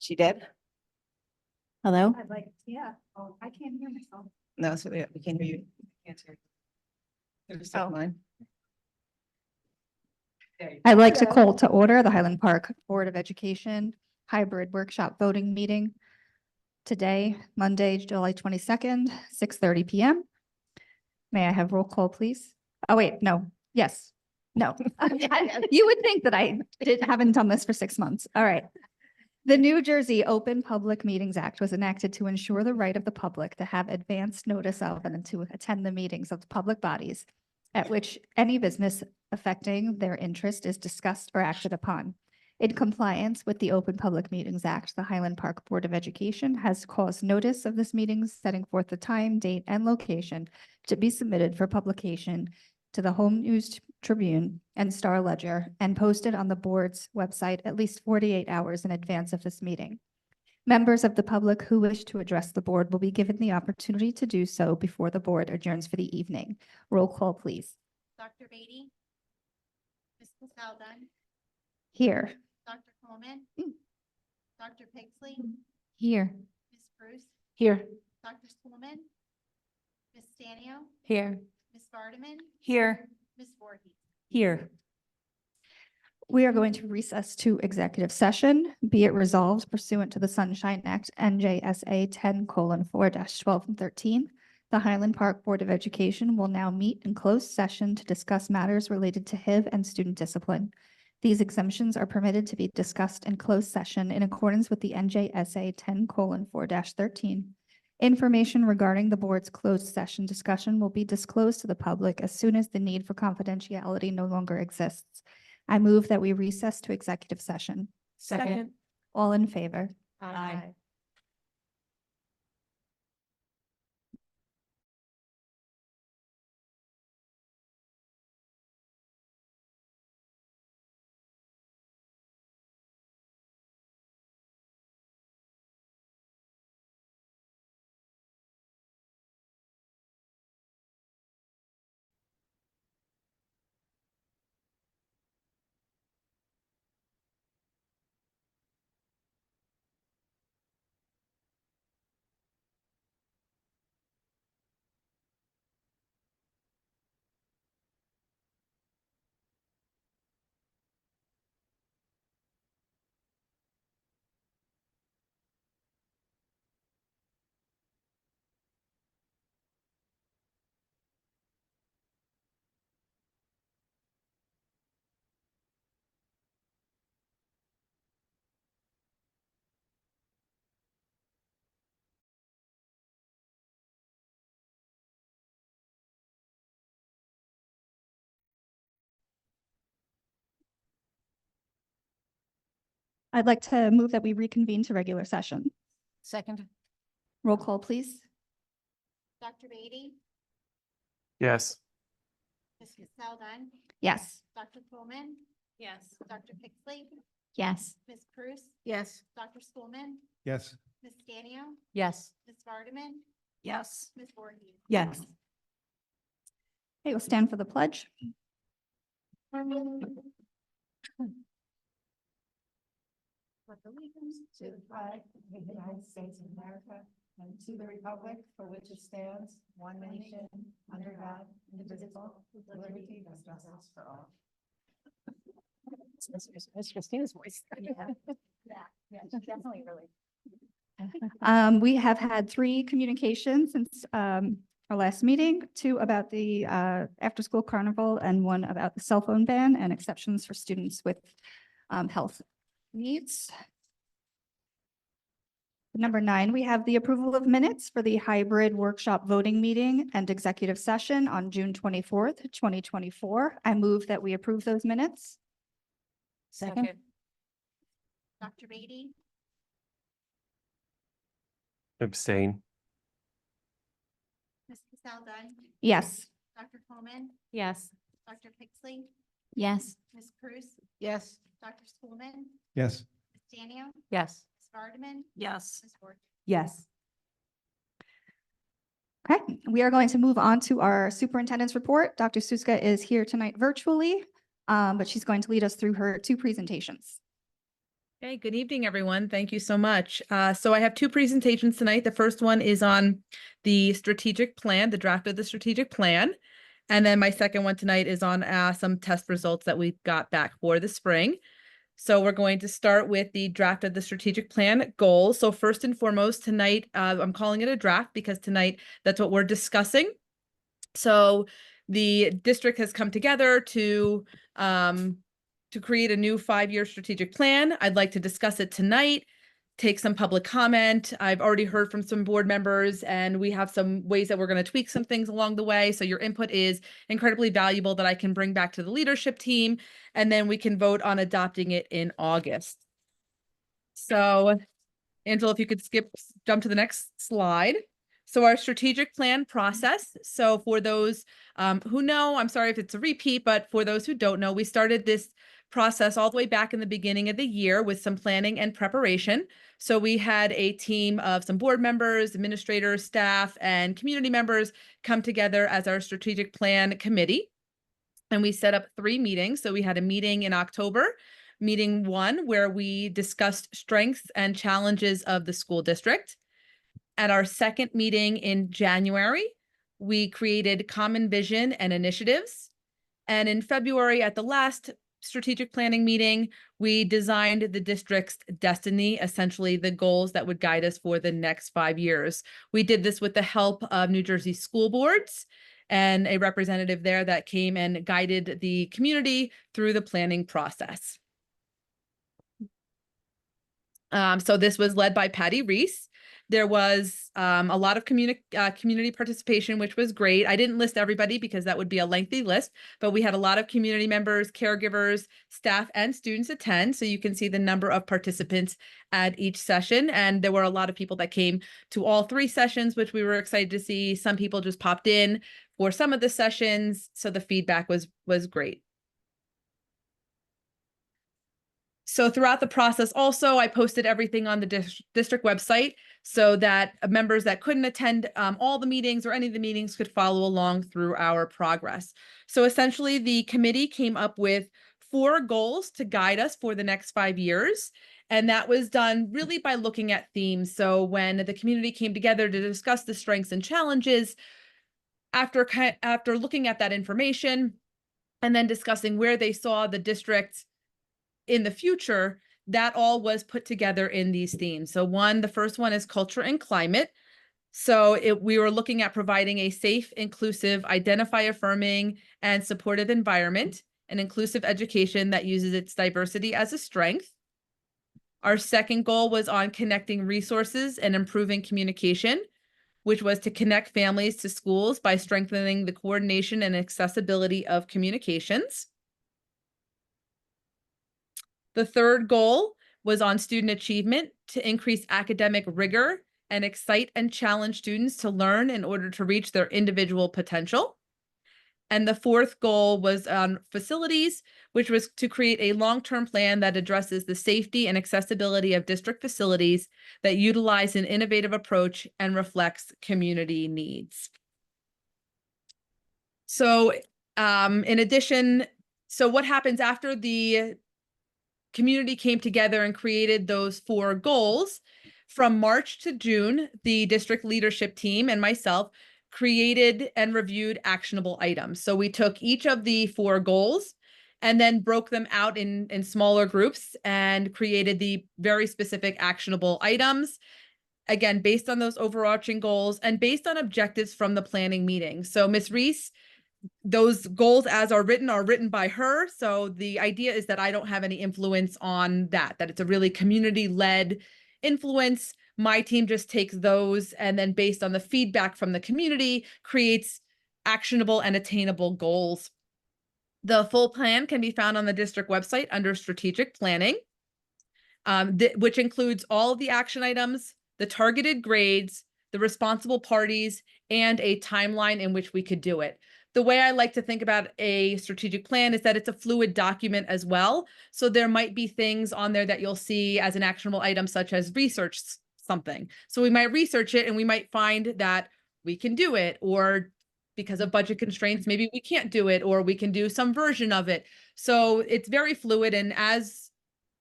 She did? Hello? I'd like, yeah, oh, I can't hear myself. No, so we can't hear you. Can't hear you. There's stuff Oh. mine. There you go. I'd like to call to order the Highland Park Board of Education hybrid workshop voting meeting today, Monday, July 22nd, 6:30 PM. May I have roll call, please? Oh, wait, no, yes, no. You would think that I haven't done this for 6 months. All right. The New Jersey Open Public Meetings Act was enacted to ensure the right of the public to have advance notice of and to attend the meetings of the public bodies at which any business affecting their interest is discussed or acted upon. In compliance with the Open Public Meetings Act, the Highland Park Board of Education has caused notice of this meeting, setting forth the time, date, and location to be submitted for publication to the Home News Tribune and Star Ledger and posted on the board's website at least 48 hours in advance of this meeting. Members of the public who wish to address the board will be given the opportunity to do so before the board adjourns for the evening. Roll call, please. Dr. Beatty? Ms. Cassell Dunn? Here. Dr. Coleman? Dr. Pixley? Here. Ms. Bruce? Here. Dr. Schoolman? Ms. Stanio? Here. Ms. Vardaman? Here. Ms. Voorhees? Here. We are going to recess to executive session. Be it resolved pursuant to the Sunshine Act, NJSA 10:4-12 and 13. The Highland Park Board of Education will now meet in closed session to discuss matters related to HIV and student discipline. These exemptions are permitted to be discussed in closed session in accordance with the NJSA 10:4-13. Information regarding the board's closed session discussion will be disclosed to the public as soon as the need for confidentiality no longer exists. I move that we recess to executive session. Second. All in favor? Aye. I'd like to move that we reconvene to regular session. Second. Roll call, please. Dr. Beatty? Yes. Ms. Cassell Dunn? Yes. Dr. Coleman? Yes. Dr. Pixley? Yes. Ms. Bruce? Yes. Dr. Schoolman? Yes. Ms. Stanio? Yes. Ms. Vardaman? Yes. Ms. Voorhees? Yes. Okay, we'll stand for the pledge. With allegiance to the flag of the United States of America and to the republic for which it stands, one nation, under God, indivisible, with liberty and justice for all. It's Christina's voice. Yeah, definitely really. We have had 3 communications since our last meeting, 2 about the after-school carnival and 1 about the cell phone ban and exceptions for students with health needs. Number 9, we have the approval of minutes for the hybrid workshop voting meeting and executive session on June 24th, 2024. I move that we approve those minutes. Second. Dr. Beatty? Abstain. Ms. Cassell Dunn? Yes. Dr. Coleman? Yes. Dr. Pixley? Yes. Ms. Bruce? Yes. Dr. Schoolman? Yes. Ms. Stanio? Yes. Ms. Vardaman? Yes. Ms. Voorhees? Yes. Okay, we are going to move on to our superintendent's report. Dr. Suska is here tonight virtually, but she's going to lead us through her 2 presentations. Okay, good evening, everyone. Thank you so much. So I have two presentations tonight. The first one is on the strategic plan, the draft of the strategic plan. And then my second one tonight is on some test results that we got back for the spring. So we're going to start with the draft of the strategic plan goals. So first and foremost, tonight, I'm calling it a draft because tonight that's what we're discussing. So the district has come together to create a new 5-year strategic plan. I'd like to discuss it tonight, take some public comment. I've already heard from some board members, and we have some ways that we're going to tweak some things along the way. So your input is incredibly valuable that I can bring back to the leadership team, and then we can vote on adopting it in August. So, Angela, if you could jump to the next slide. So our strategic plan process. So for those who know, I'm sorry if it's a repeat, but for those who don't know, we started this process all the way back in the beginning of the year with some planning and preparation. So we had a team of some board members, administrators, staff, and community members come together as our strategic plan committee. And we set up 3 meetings. So we had a meeting in October, meeting 1, where we discussed strengths and challenges of the school district. At our second meeting in January, we created common vision and initiatives. And in February, at the last strategic planning meeting, we designed the district's destiny, essentially the goals that would guide us for the next 5 years. We did this with the help of New Jersey school boards and a representative there that came and guided the community through the planning process. So this was led by Patty Reese. There was a lot of community participation, which was great. I didn't list everybody because that would be a lengthy list, but we had a lot of community members, caregivers, staff, and students attend. So you can see the number of participants at each session. And there were a lot of people that came to all 3 sessions, which we were excited to see. Some people just popped in for some of the sessions. So the feedback was great. So throughout the process, also, I posted everything on the district website so that members that couldn't attend all the meetings or any of the meetings could follow along through our progress. So essentially, the committee came up with 4 goals to guide us for the next 5 years. And that was done really by looking at themes. So when the community came together to discuss the strengths and challenges, after looking at that information and then discussing where they saw the district in the future, that all was put together in these themes. So the first one is culture and climate. So we were looking at providing a safe, inclusive, identify affirming, and supportive environment, an inclusive education that uses its diversity as a strength. Our second goal was on connecting resources and improving communication, which was to connect families to schools by strengthening the coordination and accessibility of communications. The third goal was on student achievement, to increase academic rigor and excite and challenge students to learn in order to reach their individual potential. And the fourth goal was on facilities, which was to create a long-term plan that addresses the safety and accessibility of district facilities that utilize an innovative approach and reflects community needs. So in addition, so what happens after the community came together and created those 4 goals? From March to June, the district leadership team and myself created and reviewed actionable items. So we took each of the 4 goals and then broke them out in smaller groups and created the very specific actionable items, again, based on those overarching goals and based on objectives from the planning meeting. So Ms. Reese, those goals as are written by her. So the idea is that I don't have any influence on that it's a really community-led influence. My team just takes those and then based on the feedback from the community, creates actionable and attainable goals. The full plan can be found on the district website under strategic planning, which includes all of the action items, the targeted grades, the responsible parties, and a timeline in which we could do it. The way I like to think about a strategic plan is that it's a fluid document as well. So there might be things on there that you'll see as an actionable item, such as research something. So we might research it and we might find that we can do it, or because of budget constraints, maybe we can't do it, or we can do some version of it. So it's very fluid. And as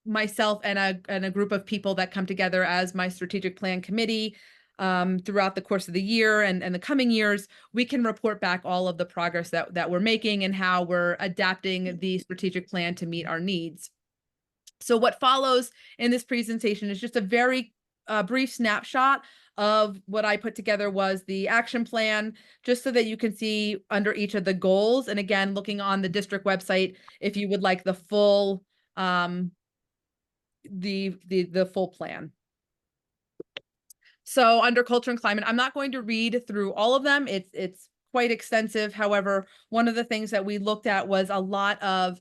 myself and a group of people that come together as my strategic plan committee throughout the course of the year and the coming years, we can report back all of the progress that we're making and how we're adapting the strategic plan to meet our needs. So what follows in this presentation is just a very brief snapshot of what I put together was the action plan, just so that you can see under each of the goals. And again, looking on the district website, if you would like the full the full plan. So under culture and climate, I'm not going to read through all of them. It's quite extensive. However, one of the things that we looked at was a lot of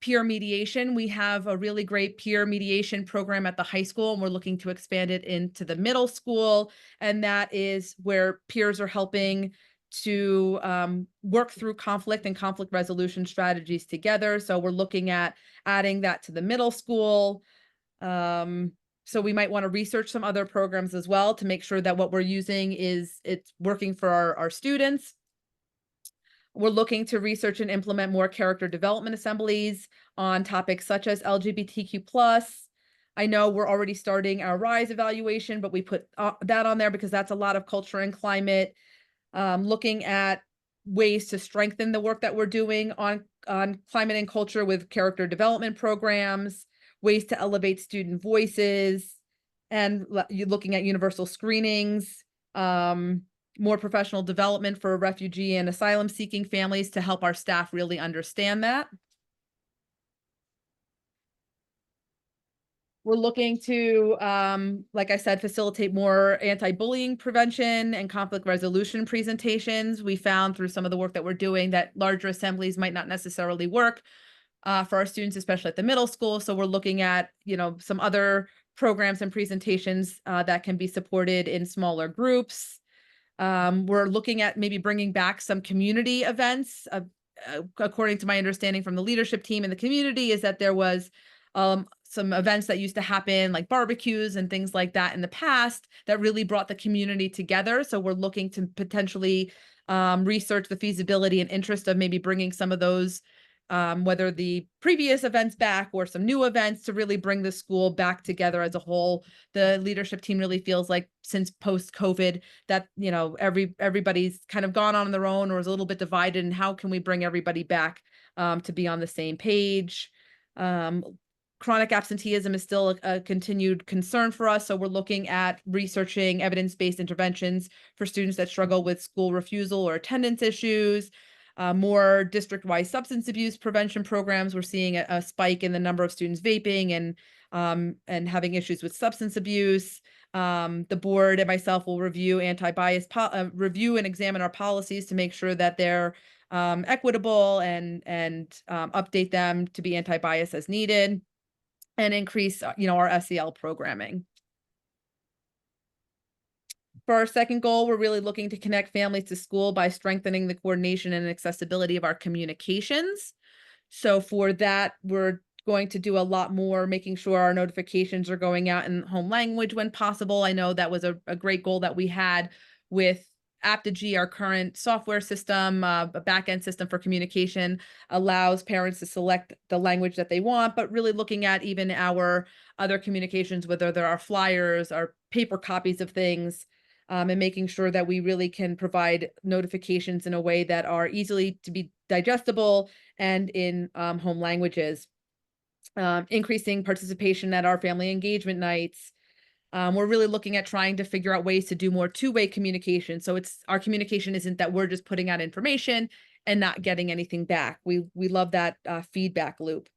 peer mediation. We have a really great peer mediation program at the high school, and we're looking to expand it into the middle school. And that is where peers are helping to work through conflict and conflict resolution strategies together. So we're looking at adding that to the middle school. So we might want to research some other programs as well to make sure that what we're using it's working for our students. We're looking to research and implement more character development assemblies on topics such as LGBTQ+. I know we're already starting our RISE evaluation, but we put that on there because that's a lot of culture and climate. Looking at ways to strengthen the work that we're doing on climate and culture with character development programs, ways to elevate student voices, and you're looking at universal screenings, more professional development for refugee and asylum seeking families to help our staff really understand that. We're looking to, like I said, facilitate more anti-bullying prevention and conflict resolution presentations. We found through some of the work that we're doing that larger assemblies might not necessarily work for our students, especially at the middle school. So we're looking at, some other programs and presentations that can be supported in smaller groups. We're looking at maybe bringing back some community events. According to my understanding from the leadership team in the community is that there was some events that used to happen like barbecues and things like that in the past that really brought the community together. So we're looking to potentially research the feasibility and interest of maybe bringing some of those, whether the previous events back or some new events to really bring the school back together as a whole. The leadership team really feels like since post-COVID that, everybody's kind of gone on their own or is a little bit divided, and how can we bring everybody back to be on the same page? Chronic absenteeism is still a continued concern for us. So we're looking at researching evidence-based interventions for students that struggle with school refusal or attendance issues. More district-wide substance abuse prevention programs. We're seeing a spike in the number of students vaping and having issues with substance abuse. The board and myself will review review and examine our policies to make sure that they're equitable and update them to be anti-bias as needed, and increase our SEL programming. For our second goal, we're really looking to connect families to school by strengthening the coordination and accessibility of our communications. So for that, we're going to do a lot more, making sure our notifications are going out in home language when possible. I know that was a great goal that we had with Aptigee, our current software system, a back-end system for communication, allows parents to select the language that they want, but really looking at even our other communications, whether there are flyers or paper copies of things, and making sure that we really can provide notifications in a way that are easily to be digestible and in home languages. Increasing participation at our family engagement nights. We're really looking at trying to figure out ways to do more two-way communication. So our communication isn't that we're just putting out information and not getting anything back. We love that feedback loop.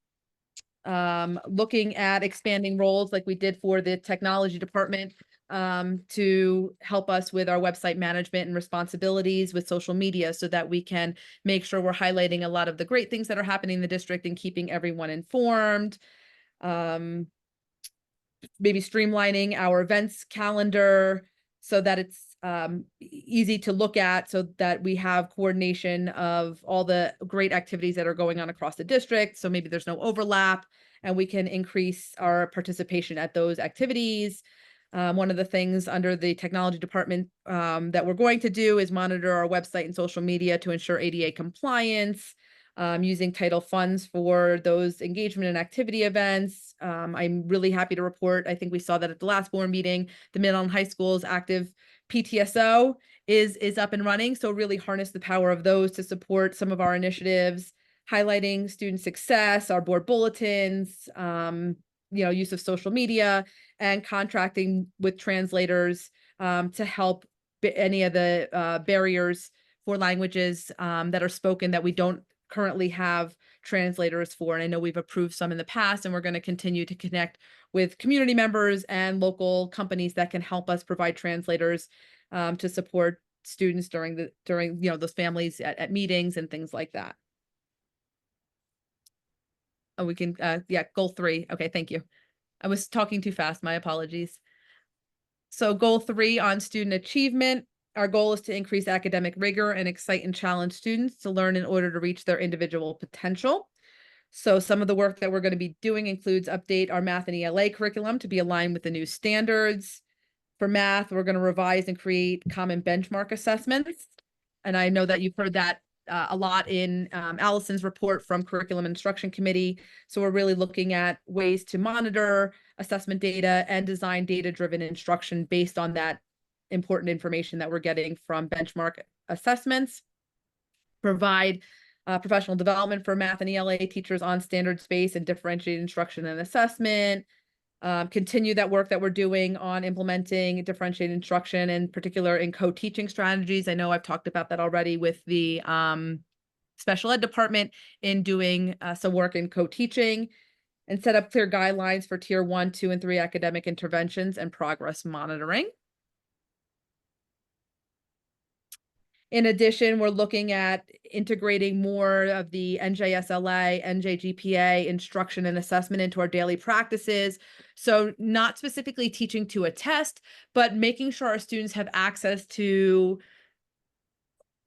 Looking at expanding roles like we did for the technology department to help us with our website management and responsibilities with social media so that we can make sure we're highlighting a lot of the great things that are happening in the district and keeping everyone informed. Maybe streamlining our events calendar so that it's easy to look at, so that we have coordination of all the great activities that are going on across the district. So maybe there's no overlap and we can increase our participation at those activities. One of the things under the technology department that we're going to do is monitor our website and social media to ensure ADA compliance. using title funds for those engagement and activity events. I'm really happy to report, I think we saw that at the last board meeting, the middle and high school's active PTSO is up and running. So really harness the power of those to support some of our initiatives, highlighting student success, our board bulletins, use of social media, and contracting with translators to help any of the barriers for languages that are spoken that we don't currently have translators for. And I know we've approved some in the past, and we're going to continue to connect with community members and local companies that can help us provide translators to support students during those families at meetings and things like that. Oh, we can, goal 3. Okay, thank you. I was talking too fast, my apologies. So goal 3 on student achievement. Our goal is to increase academic rigor and excite and challenge students to learn in order to reach their individual potential. So some of the work that we're going to be doing includes update our math and ELA curriculum to be aligned with the new standards. For math, we're going to revise and create common benchmark assessments. And I know that you've heard that a lot in Allison's report from Curriculum Instruction Committee. So we're really looking at ways to monitor assessment data and design data-driven instruction based on that important information that we're getting from benchmark assessments. Provide professional development for math and ELA teachers on standards-based and differentiated instruction and assessment. Continue that work that we're doing on implementing differentiated instruction, in particular in co-teaching strategies. I know I've talked about that already with the special ed department in doing some work in co-teaching, and set up clear guidelines for tier 1, 2, and 3 academic interventions and progress monitoring. In addition, we're looking at integrating more of the NJSLA, NJGPA instruction and assessment into our daily practices. So not specifically teaching to a test, but making sure our students have access to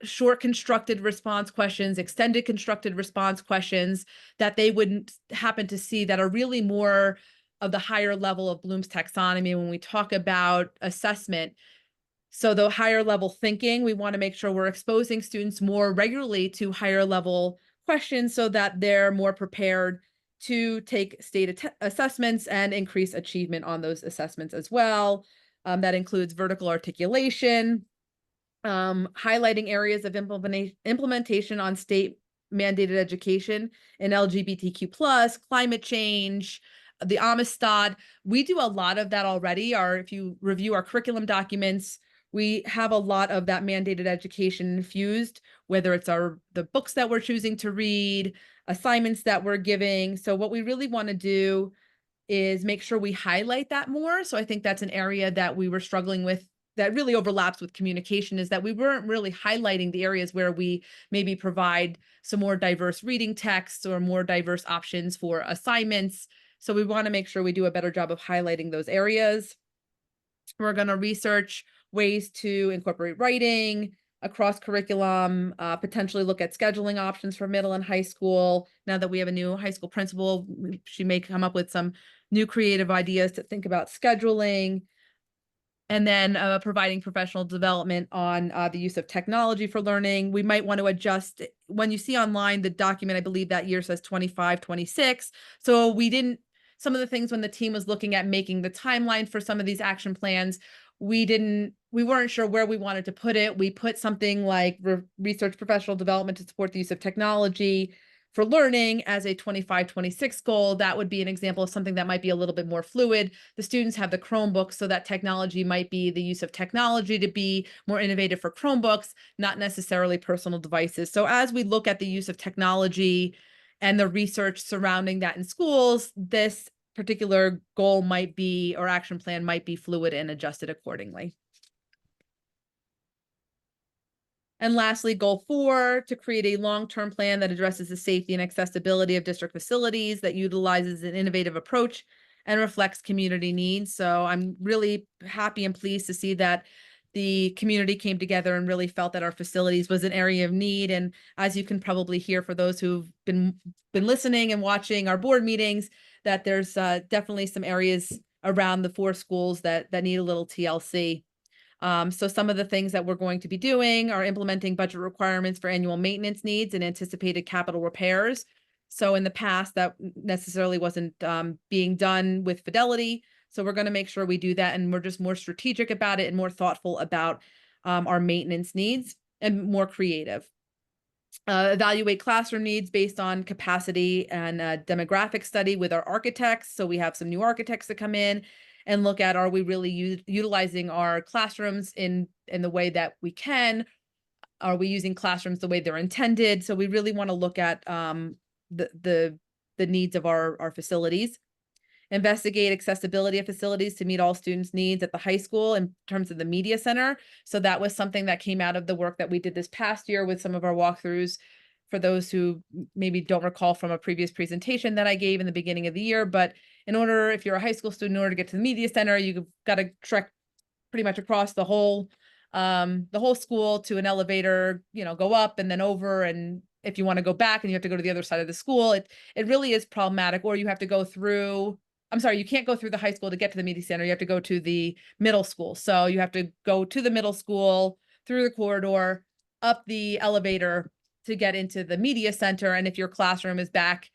short constructed response questions, extended constructed response questions that they wouldn't happen to see that are really more of the higher level of Bloom's taxonomy when we talk about assessment. So the higher level thinking, we want to make sure we're exposing students more regularly to higher level questions so that they're more prepared to take state assessments and increase achievement on those assessments as well. That includes vertical articulation, highlighting areas of implementation on state mandated education in LGBTQ+, climate change, the Amistad. We do a lot of that already. If you review our curriculum documents, we have a lot of that mandated education infused, whether it's the books that we're choosing to read, assignments that we're giving. So what we really want to do is make sure we highlight that more. So I think that's an area that we were struggling with that really overlaps with communication, is that we weren't really highlighting the areas where we maybe provide some more diverse reading texts or more diverse options for assignments. So we want to make sure we do a better job of highlighting those areas. We're going to research ways to incorporate writing across curriculum, potentially look at scheduling options for middle and high school. Now that we have a new high school principal, she may come up with some new creative ideas to think about scheduling. And then providing professional development on the use of technology for learning. We might want to adjust. When you see online, the document, I believe that year says 25, 26. So some of the things when the team was looking at making the timeline for some of these action plans, we weren't sure where we wanted to put it. We put something like research professional development to support the use of technology for learning as a 25, 26 goal. That would be an example of something that might be a little bit more fluid. The students have the Chromebooks, so that technology might be the use of technology to be more innovative for Chromebooks, not necessarily personal devices. So as we look at the use of technology and the research surrounding that in schools, this particular goal might be, or action plan might be, fluid and adjusted accordingly. And lastly, goal 4, to create a long-term plan that addresses the safety and accessibility of district facilities, that utilizes an innovative approach and reflects community needs. So I'm really happy and pleased to see that the community came together and really felt that our facilities was an area of need. And as you can probably hear for those who've been listening and watching our board meetings, that there's definitely some areas around the 4 schools that need a little TLC. So some of the things that we're going to be doing are implementing budget requirements for annual maintenance needs and anticipated capital repairs. So in the past, that necessarily wasn't being done with fidelity. So we're going to make sure we do that, and we're just more strategic about it and more thoughtful about our maintenance needs and more creative. Evaluate classroom needs based on capacity and demographic study with our architects. So we have some new architects that come in and look at, are we really utilizing our classrooms in the way that we can? Are we using classrooms the way they're intended? So we really want to look at the needs of our facilities. Investigate accessibility of facilities to meet all students' needs at the high school in terms of the media center. So that was something that came out of the work that we did this past year with some of our walkthroughs. For those who maybe don't recall from a previous presentation that I gave in the beginning of the year, but in order, if you're a high school student, in order to get to the media center, you've got to trek pretty much across the whole school to an elevator, go up and then over. And if you want to go back and you have to go to the other side of the school, it really is problematic. Or you have to go through, I'm sorry, you can't go through the high school to get to the media center. You have to go to the middle school. So you have to go to the middle school, through the corridor, up the elevator to get into the media center. And if your classroom is back,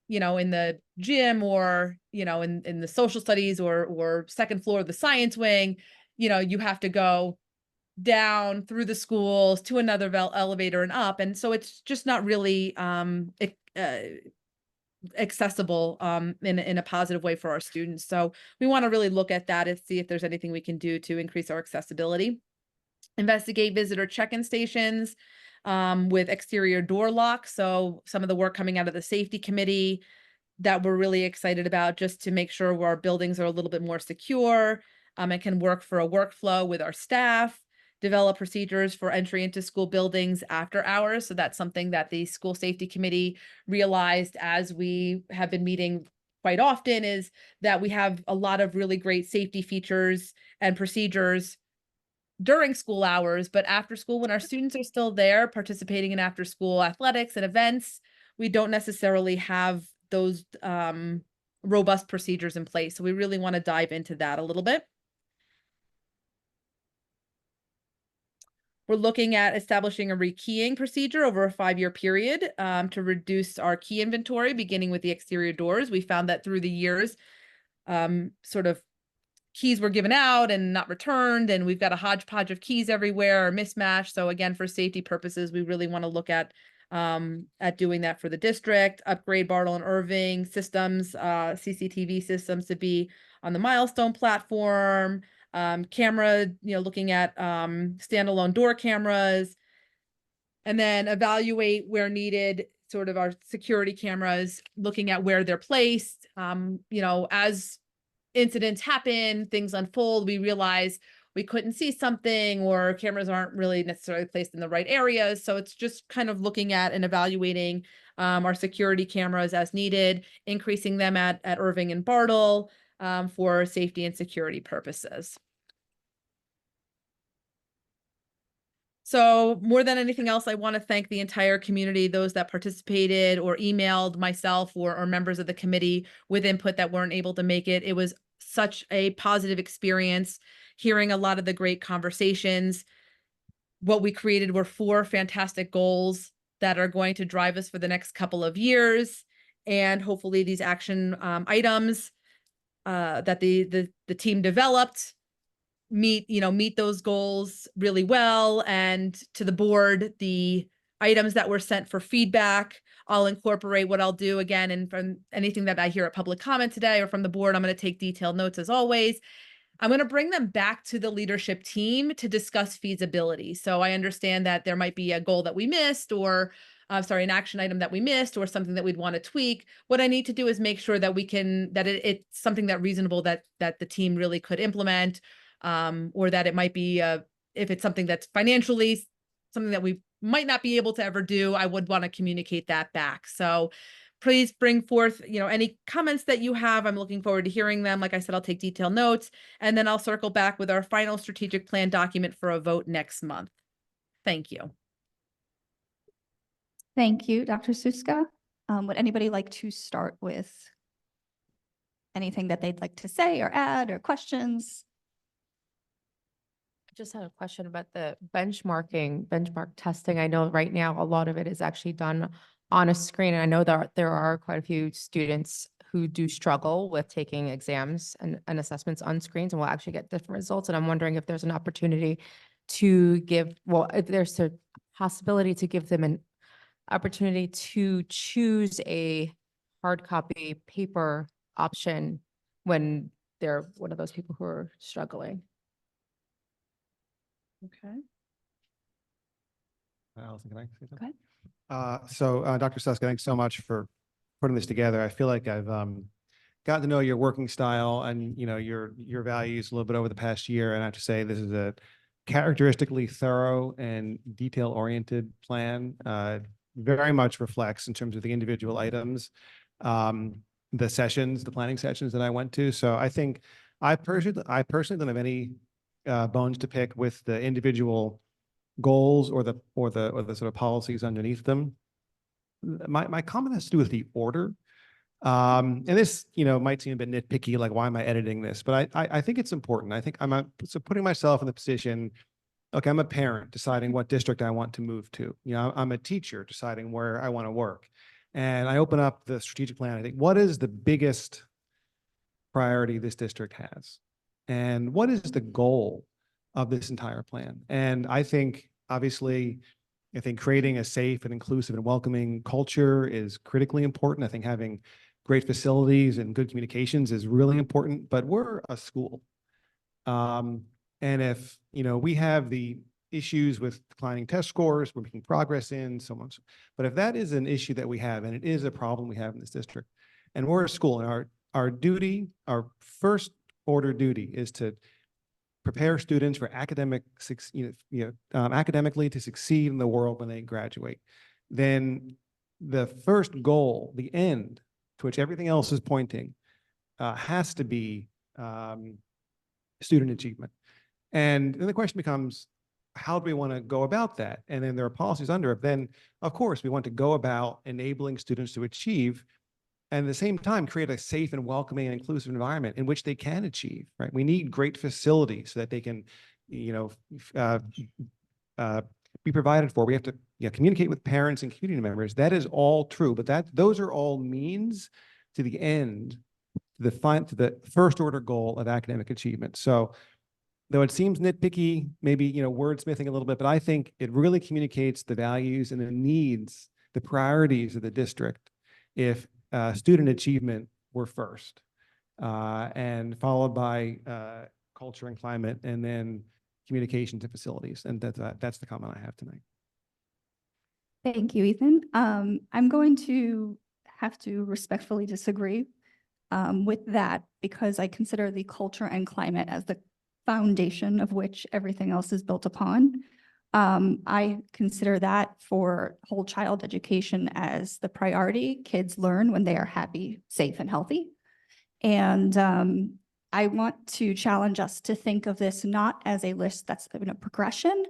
in the gym or, in the social studies or second floor of the science wing, you have to go down through the schools to another elevator and up. And so it's just not really accessible in a positive way for our students. So we want to really look at that and see if there's anything we can do to increase our accessibility. Investigate visitor check-in stations with exterior door locks. So some of the work coming out of the safety committee that we're really excited about, just to make sure our buildings are a little bit more secure and can work for a workflow with our staff. Develop procedures for entry into school buildings after hours. So that's something that the school safety committee realized as we have been meeting quite often, is that we have a lot of really great safety features and procedures during school hours, but after school, when our students are still there participating in after school athletics and events, we don't necessarily have those robust procedures in place. So we really want to dive into that a little bit. We're looking at establishing a rekeying procedure over a 5-year period to reduce our key inventory, beginning with the exterior doors. We found that through the years, sort of keys were given out and not returned, and we've got a hodgepodge of keys everywhere, or mismatch. So again, for safety purposes, we really want to look at doing that for the district. Upgrade Bartle and Irving systems, CCTV systems to be on the Milestone platform. Camera, looking at standalone door cameras, and then evaluate where needed, sort of our security cameras, looking at where they're placed. As incidents happen, things unfold, we realize we couldn't see something, or cameras aren't really necessarily placed in the right areas. So it's just kind of looking at and evaluating our security cameras as needed, increasing them at Irving and Bartle for safety and security purposes. So more than anything else, I want to thank the entire community, those that participated or emailed myself or members of the committee with input that weren't able to make it. It was such a positive experience, hearing a lot of the great conversations. What we created were 4 fantastic goals that are going to drive us for the next couple of years. And hopefully these action items that the team developed meet those goals really well. And to the board, the items that were sent for feedback, I'll incorporate what I'll do again. And from anything that I hear at public comment today or from the board, I'm going to take detailed notes as always. I'm going to bring them back to the leadership team to discuss feasibility. So I understand that there might be a goal that we missed, or an action item that we missed, or something that we'd want to tweak. What I need to do is make sure that it's something that reasonable that the team really could implement. Or that it might be, if it's something that's financially something that we might not be able to ever do, I would want to communicate that back. So please bring forth, any comments that you have. I'm looking forward to hearing them. Like I said, I'll take detailed notes, and then I'll circle back with our final strategic plan document for a vote next month. Thank you. Thank you, Dr. Suska. Would anybody like to start with anything that they'd like to say or add or questions? Just had a question about the benchmark testing. I know right now a lot of it is actually done on a screen. And I know that there are quite a few students who do struggle with taking exams and assessments on screens and will actually get different results. And I'm wondering if there's an opportunity to give, well, if there's a possibility to give them an opportunity to choose a hard copy paper option when they're one of those people who are struggling. Okay. Allison, can I say something? Go ahead. Dr. Suska, thanks so much for putting this together. I feel like I've gotten to know your working style and, you know, your values a little bit over the past year. And I have to say, this is a characteristically thorough and detail-oriented plan. Very much reflects in terms of the individual items, the planning sessions that I went to. So I think I personally don't have any bones to pick with the individual goals or the sort of policies underneath them. My comment has to do with the order. And this, you know, might seem a bit nitpicky, like, why am I editing this? But I think it's important. I think so putting myself in the position, okay, I'm a parent deciding what district I want to move to. You know, I'm a teacher deciding where I want to work. And I open up the strategic plan. I think, what is the biggest priority this district has? And what is the goal of this entire plan? And I think, obviously, I think creating a safe and inclusive and welcoming culture is critically important. I think having great facilities and good communications is really important, but we're a school. And if, you know, we have the issues with declining test scores, we're making progress in so much. But if that is an issue that we have, and it is a problem we have in this district, and we're a school, and our duty, our first order duty is to prepare students for academically to succeed in the world when they graduate, then the first goal, the end to which everything else is pointing, has to be student achievement. And then the question becomes, how do we want to go about that? And then there are policies under it. Then, of course, we want to go about enabling students to achieve, and at the same time, create a safe and welcoming and inclusive environment in which they can achieve, right? We need great facilities so that they can, you know, be provided for. We have to, you know, communicate with parents and community members. That is all true, but those are all means to the end, to the first order goal of academic achievement. So, though it seems nitpicky, maybe, you know, wordsmithing a little bit, but I think it really communicates the values and the needs, the priorities of the district if student achievement were first, and followed by culture and climate, and then communication to facilities. And that's the comment I have tonight. Thank you, Ethan. I'm going to have to respectfully disagree with that, because I consider the culture and climate as the foundation of which everything else is built upon. I consider that for whole child education as the priority. Kids learn when they are happy, safe, and healthy. And I want to challenge us to think of this not as a list that's in a progression,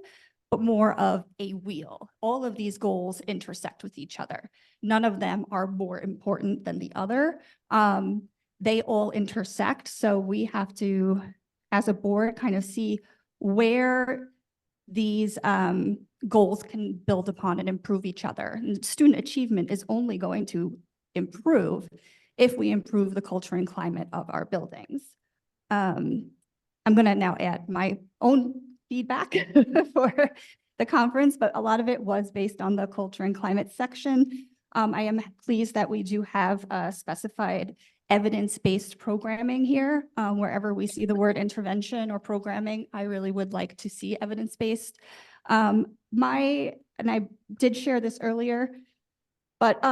but more of a wheel. All of these goals intersect with each other. None of them are more important than the other. They all intersect. So we have to, as a board, kind of see where these goals can build upon and improve each other. And student achievement is only going to improve if we improve the culture and climate of our buildings. I'm going to now add my own feedback for the conference, but a lot of it was based on the culture and climate section. I am pleased that we do have specified evidence-based programming here. Wherever we see the word intervention or programming, I really would like to see evidence-based. And I did share this earlier, but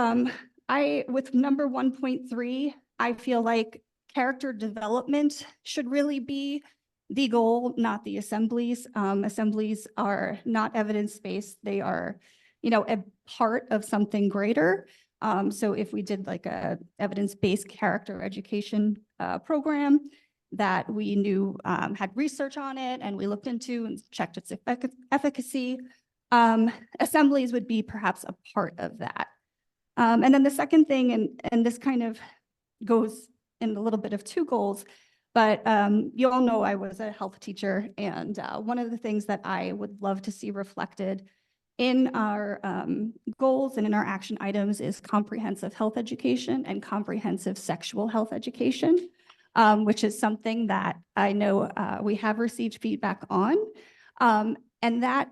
with number 1.3, I feel like character development should really be the goal, not the assemblies. Assemblies are not evidence-based. They are, you know, a part of something greater. So if we did like a evidence-based character education program that we knew had research on it and we looked into and checked its efficacy, assemblies would be perhaps a part of that. And then the second thing, and this kind of goes in a little bit of two goals, But you all know I was a health teacher, and one of the things that I would love to see reflected in our goals and in our action items is comprehensive health education and comprehensive sexual health education, which is something that I know we have received feedback on. And that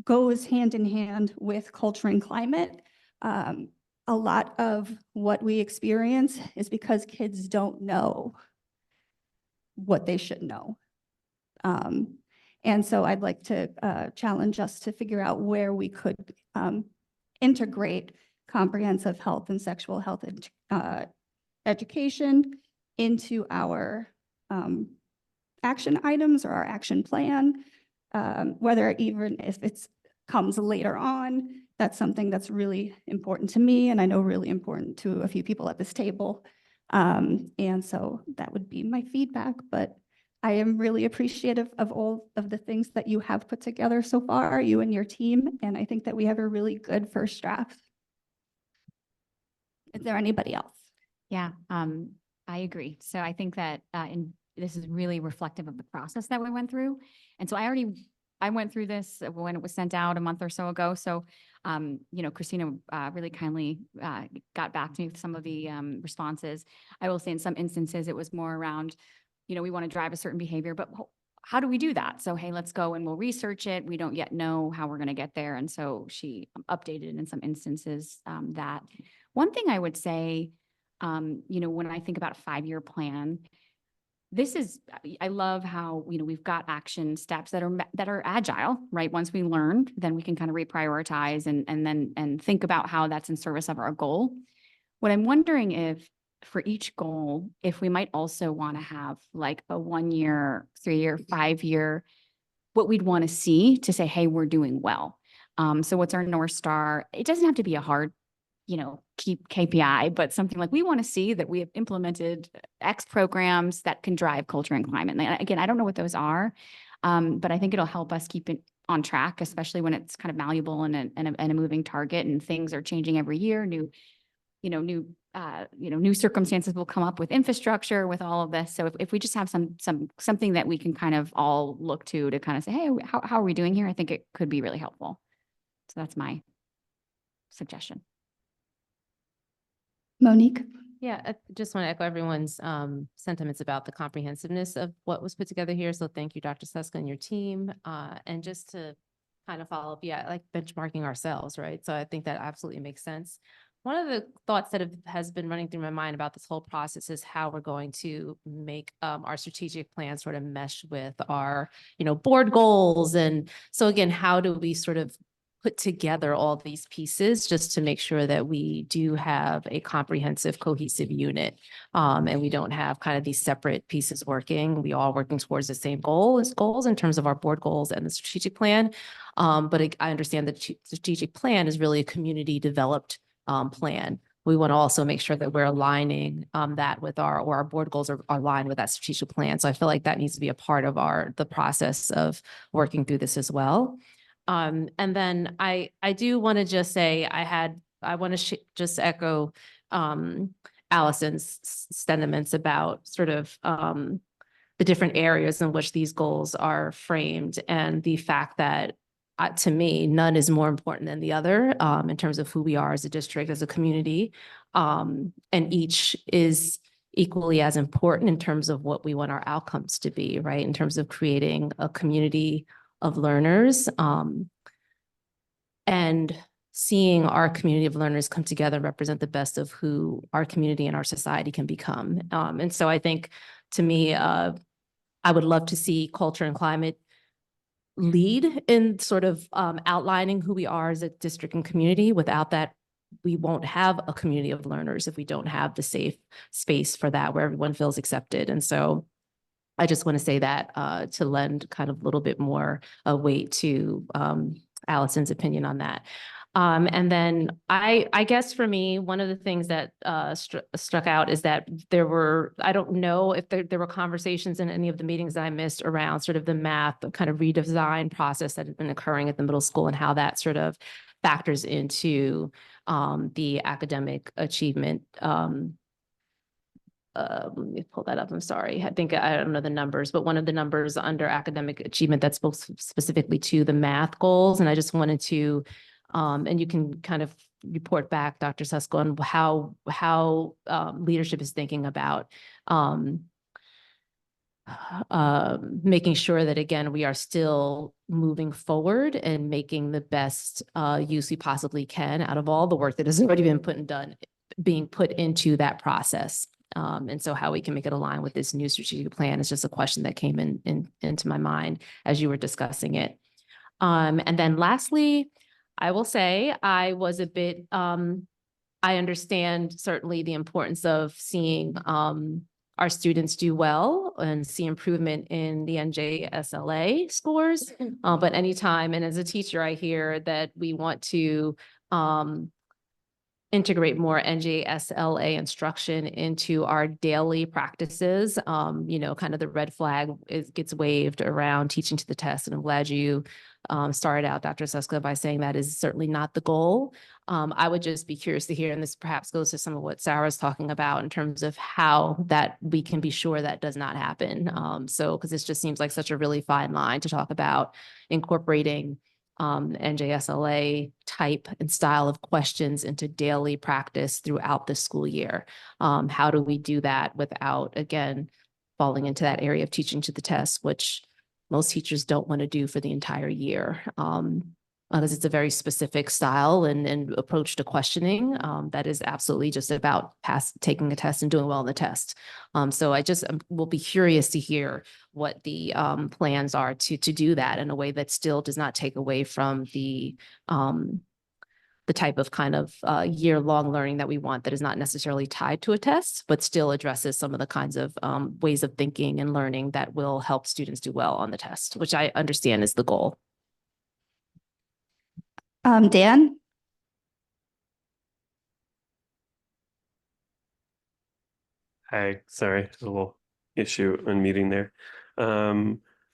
goes hand in hand with culture and climate. A lot of what we experience is because kids don't know what they should know. And so I'd like to challenge us to figure out where we could integrate comprehensive health and sexual health education into our action items or our action plan, whether even if it comes later on. That's something that's really important to me, and I know really important to a few people at this table. And so that would be my feedback, but I am really appreciative of all of the things that you have put together so far, you and your team, and I think that we have a really good first draft. Is there anybody else? Yeah, I agree. So I think that this is really reflective of the process that we went through. And so I went through this when it was sent out a month or so ago. So, Christina really kindly got back to me with some of the responses. I will say in some instances, it was more around, we want to drive a certain behavior, but how do we do that? So, hey, let's go and we'll research it. We don't yet know how we're going to get there. And so she updated in some instances that. One thing I would say, when I think about a 5-year plan, I love how, we've got action steps that are agile, right? Once we learn, then we can kind of reprioritize and think about how that's in service of our goal. What I'm wondering if for each goal, if we might also want to have like a 1-year, 3-year, 5-year, what we'd want to see to say, hey, we're doing well. So what's our North Star? It doesn't have to be a hard keep KPI, but something like we want to see that we have implemented X programs that can drive culture and climate. And again, I don't know what those are, but I think it'll help us keep it on track, especially when it's kind of malleable and a moving target and things are changing every year. New circumstances will come up with infrastructure, with all of this. So if we just have something that we can kind of all look to kind of say, hey, how are we doing here? I think it could be really helpful. So that's my suggestion. Monique? Yeah, I just want to echo everyone's sentiments about the comprehensiveness of what was put together here. So thank you, Dr. Suska and your team. And just to kind of follow up, like benchmarking ourselves, right? So I think that absolutely makes sense. One of the thoughts that has been running through my mind about this whole process is how we're going to make our strategic plan sort of mesh with our, board goals. And so again, how do we sort of put together all these pieces just to make sure that we do have a comprehensive, cohesive unit, and we don't have kind of these separate pieces working. We all working towards the same goals in terms of our board goals and the strategic plan. But I understand that the strategic plan is really a community developed plan. We want to also make sure that we're aligning that with our board goals are aligned with that strategic plan. So I feel like that needs to be a part of the process of working through this as well. And then I do want to just say I want to just echo Allison's sentiments about sort of the different areas in which these goals are framed, and the fact that to me, none is more important than the other in terms of who we are as a district, as a community, and each is equally as important in terms of what we want our outcomes to be, right? In terms of creating a community of learners, and seeing our community of learners come together and represent the best of who our community and our society can become. And so I think, to me, I would love to see culture and climate lead in sort of outlining who we are as a district and community. Without that, we won't have a community of learners if we don't have the safe space for that, where everyone feels accepted. And so I just want to say that to lend kind of a little bit more weight to Allison's opinion on that. And then I guess for me, one of the things that struck out is that I don't know if there were conversations in any of the meetings that I missed around sort of the math kind of redesign process that had been occurring at the middle school and how that sort of factors into the academic achievement let me pull that up. I'm sorry. I think I don't know the numbers, but one of the numbers under academic achievement that spoke specifically to the math goals. And I just wanted to, and you can kind of report back, Dr. Susko, on how leadership is thinking about making sure that, again, we are still moving forward and making the best use we possibly can out of all the work that has already been being put into that process. And so how we can make it align with this new strategic plan is just a question that came into my mind as you were discussing it. And then lastly, I will say I was a bit, I understand certainly the importance of seeing our students do well and see improvement in the NJSLA scores. But anytime, and as a teacher, I hear that we want to integrate more NJSLA instruction into our daily practices. Kind of the red flag gets waved around teaching to the test. And I'm glad you started out, Dr. Susko, by saying that is certainly not the goal. I would just be curious to hear, and this perhaps goes to some of what Sarah's talking about in terms of how that we can be sure that does not happen. Because this just seems like such a really fine line to talk about incorporating NJSLA type and style of questions into daily practice throughout the school year. How do we do that without, again, falling into that area of teaching to the test, which most teachers don't want to do for the entire year, because it's a very specific style and approach to questioning that is absolutely just about taking a test and doing well on the test. So I just will be curious to hear what the plans are to do that in a way that still does not take away from the type of kind of year-long learning that we want that is not necessarily tied to a test, but still addresses some of the kinds of ways of thinking and learning that will help students do well on the test, which I understand is the goal. Dan? Hi, sorry, there's a little issue unmuting there.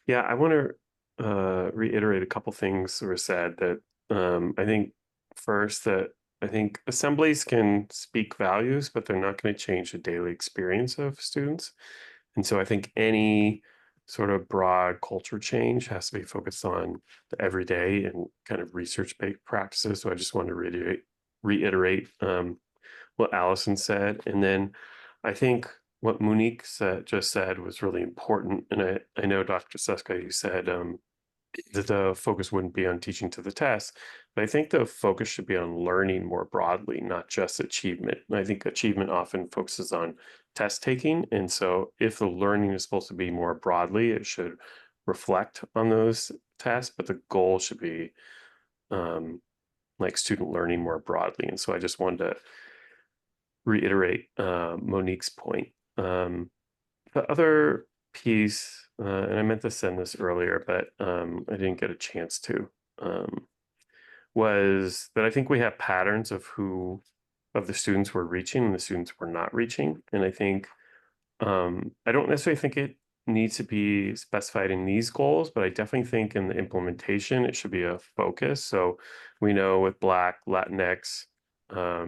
Yeah, I want to reiterate a couple things that were said that I think first that I think assemblies can speak values, but they're not going to change the daily experience of students. And so I think any sort of broad culture change has to be focused on the everyday and kind of research-based practices. So I just wanted to reiterate what Allison said. And then I think what Monique just said was really important. And I know Dr. Susko, you said that the focus wouldn't be on teaching to the test, but I think the focus should be on learning more broadly, not just achievement. And I think achievement often focuses on test taking. And so if the learning is supposed to be more broadly, it should reflect on those tests, but the goal should be like student learning more broadly. And so I just wanted to reiterate Monique's point. The other piece, and I meant to send this earlier, but I didn't get a chance to, was that I think we have patterns of the students we're reaching and the students we're not reaching. And I think, I don't necessarily think it needs to be specified in these goals, but I definitely think in the implementation, it should be a focus. So we know with Black, Latinx,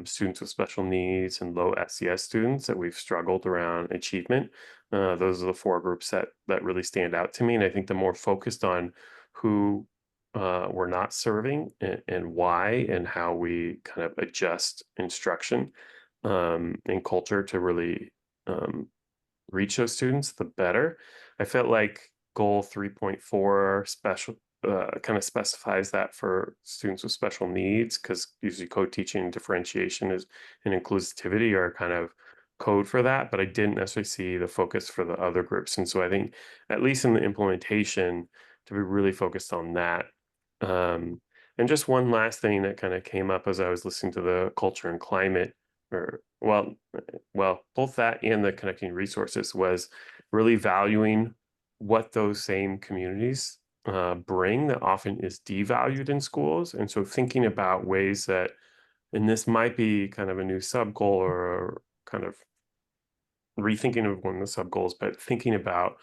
students with special needs and low SES students that we've struggled around achievement. Those are the four groups that really stand out to me. And I think the more focused on who we're not serving and why and how we kind of adjust instruction and culture to really reach those students, the better. I felt like goal 3.4 special kind of specifies that for students with special needs, because usually co-teaching and differentiation and inclusivity are kind of code for that, but I didn't necessarily see the focus for the other groups. And so I think at least in the implementation to be really focused on that. And just one last thing that kind of came up as I was listening to the culture and climate, or well, both that and the connecting resources, was really valuing what those same communities bring that often is devalued in schools. And so thinking about ways that, and this might be kind of a new sub goal or kind of rethinking of one of the sub goals, but thinking about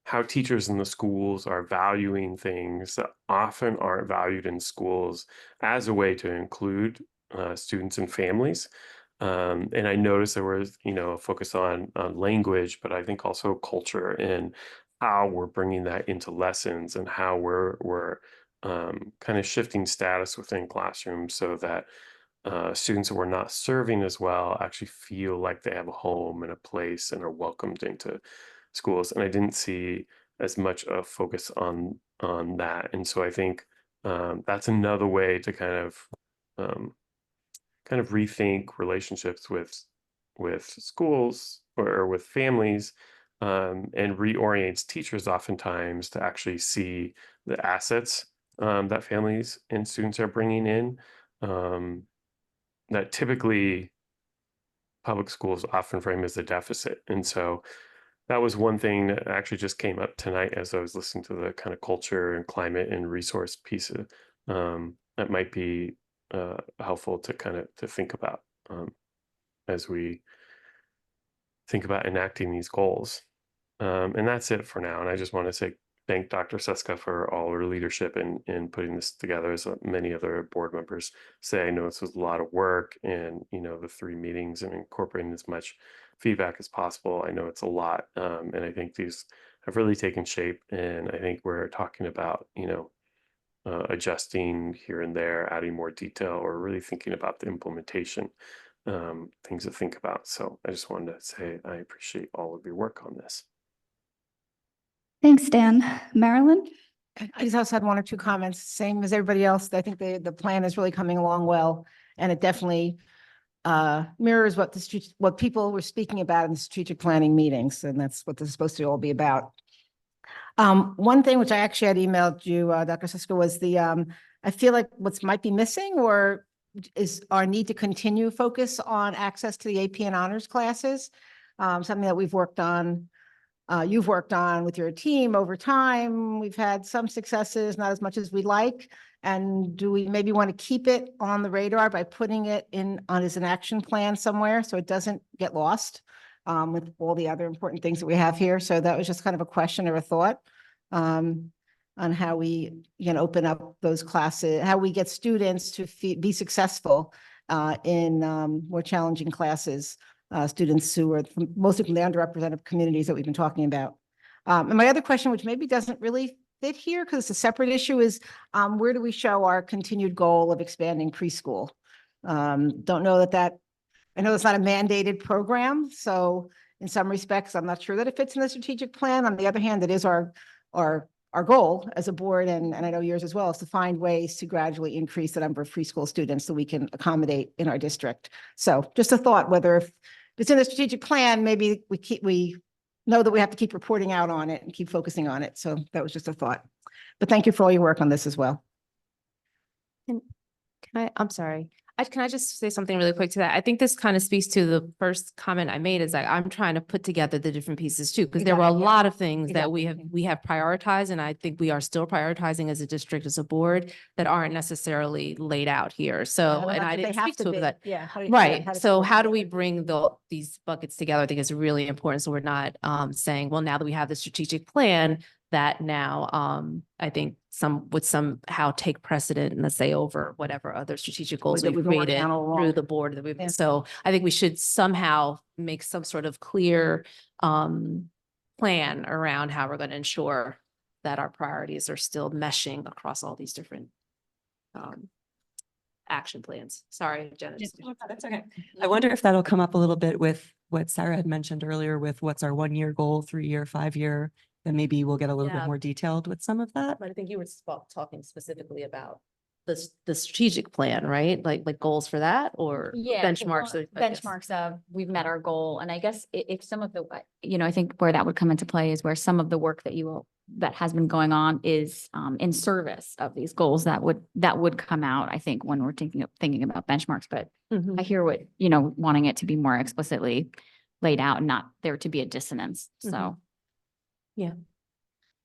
how teachers in the schools are valuing things that often aren't valued in schools as a way to include students and families. And I noticed there was, a focus on language, but I think also culture and how we're bringing that into lessons and how we're kind of shifting status within classrooms so that students who we're not serving as well actually feel like they have a home and a place and are welcomed into schools. And I didn't see as much a focus on that. And so I think that's another way to um, kind of rethink relationships with schools or with families, and reorients teachers oftentimes to actually see the assets that families and students are bringing in, that typically public schools often frame as a deficit. And so that was one thing that actually just came up tonight as I was listening to the kind of culture and climate and resource pieces, that might be helpful to kind of to think about as we think about enacting these goals. And that's it for now. And I just want to say thank Dr. Seska for all her leadership in putting this together, as many other board members say. I know this was a lot of work, and the 3 meetings and incorporating as much feedback as possible. I know it's a lot, and I think these have really taken shape. And I think we're talking about adjusting here and there, adding more detail, or really thinking about the implementation, things to think about. So I just wanted to say I appreciate all of your work on this. Thanks, Dan. Marilyn? I just also had 1 or 2 comments, same as everybody else. I think the plan is really coming along well, and it definitely mirrors what people were speaking about in the strategic planning meetings, and that's what this is supposed to all be about. One thing which I actually had emailed you, Dr. Sisko, was I feel like what might be missing or is our need to continue focus on access to the AP and honors classes, something that we've worked on. You've worked on with your team over time. We've had some successes, not as much as we like. And do we maybe want to keep it on the radar by putting it on as an action plan somewhere so it doesn't get lost with all the other important things that we have here? So that was just kind of a question or a thought on how we open up those classes, how we get students to be successful in more challenging classes. Students who are mostly from the underrepresented communities that we've been talking about. And my other question, which maybe doesn't really fit here because it's a separate issue, is where do we show our continued goal of expanding preschool? Don't know that, I know it's not a mandated program. So in some respects, I'm not sure that it fits in the strategic plan. On the other hand, it is our goal as a board, and I know yours as well, is to find ways to gradually increase the number of preschool students that we can accommodate in our district. So just a thought, whether if it's in the strategic plan, maybe we know that we have to keep reporting out on it and keep focusing on it. So that was just a thought. But thank you for all your work on this as well. I'm sorry. Can I just say something really quick to that? I think this kind of speaks to the first comment I made, is like, I'm trying to put together the different pieces too, because there were a lot of things that we have prioritized, and I think we are still prioritizing as a district, as a board, that aren't necessarily laid out here. So, and I didn't speak to that. Yeah. Right. So how do we bring these buckets together? I think is really important. So we're not saying, well, now that we have the strategic plan, that now I think some would somehow take precedent, and let's say over whatever other strategic goals we've created through the board that we've. Yeah. So I think we should somehow make some sort of clear plan around how we're going to ensure that our priorities are still meshing across all these different action plans. Sorry, Jenna. That's okay. I wonder if that'll come up a little bit with what Sarah had mentioned earlier with what's our 1-year goal, 3-year, 5-year, then maybe we'll get a little bit more detailed with some of that. But I think you were talking specifically about the strategic plan, right? Like goals for that, or benchmarks. Benchmarks of we've met our goal. And I guess if some of the, I think where that would come into play is where some of the work that has been going on is in service of these goals that would come out, I think, when we're thinking about benchmarks. But I hear what, wanting it to be more explicitly laid out and not there to be a dissonance. So. Yeah.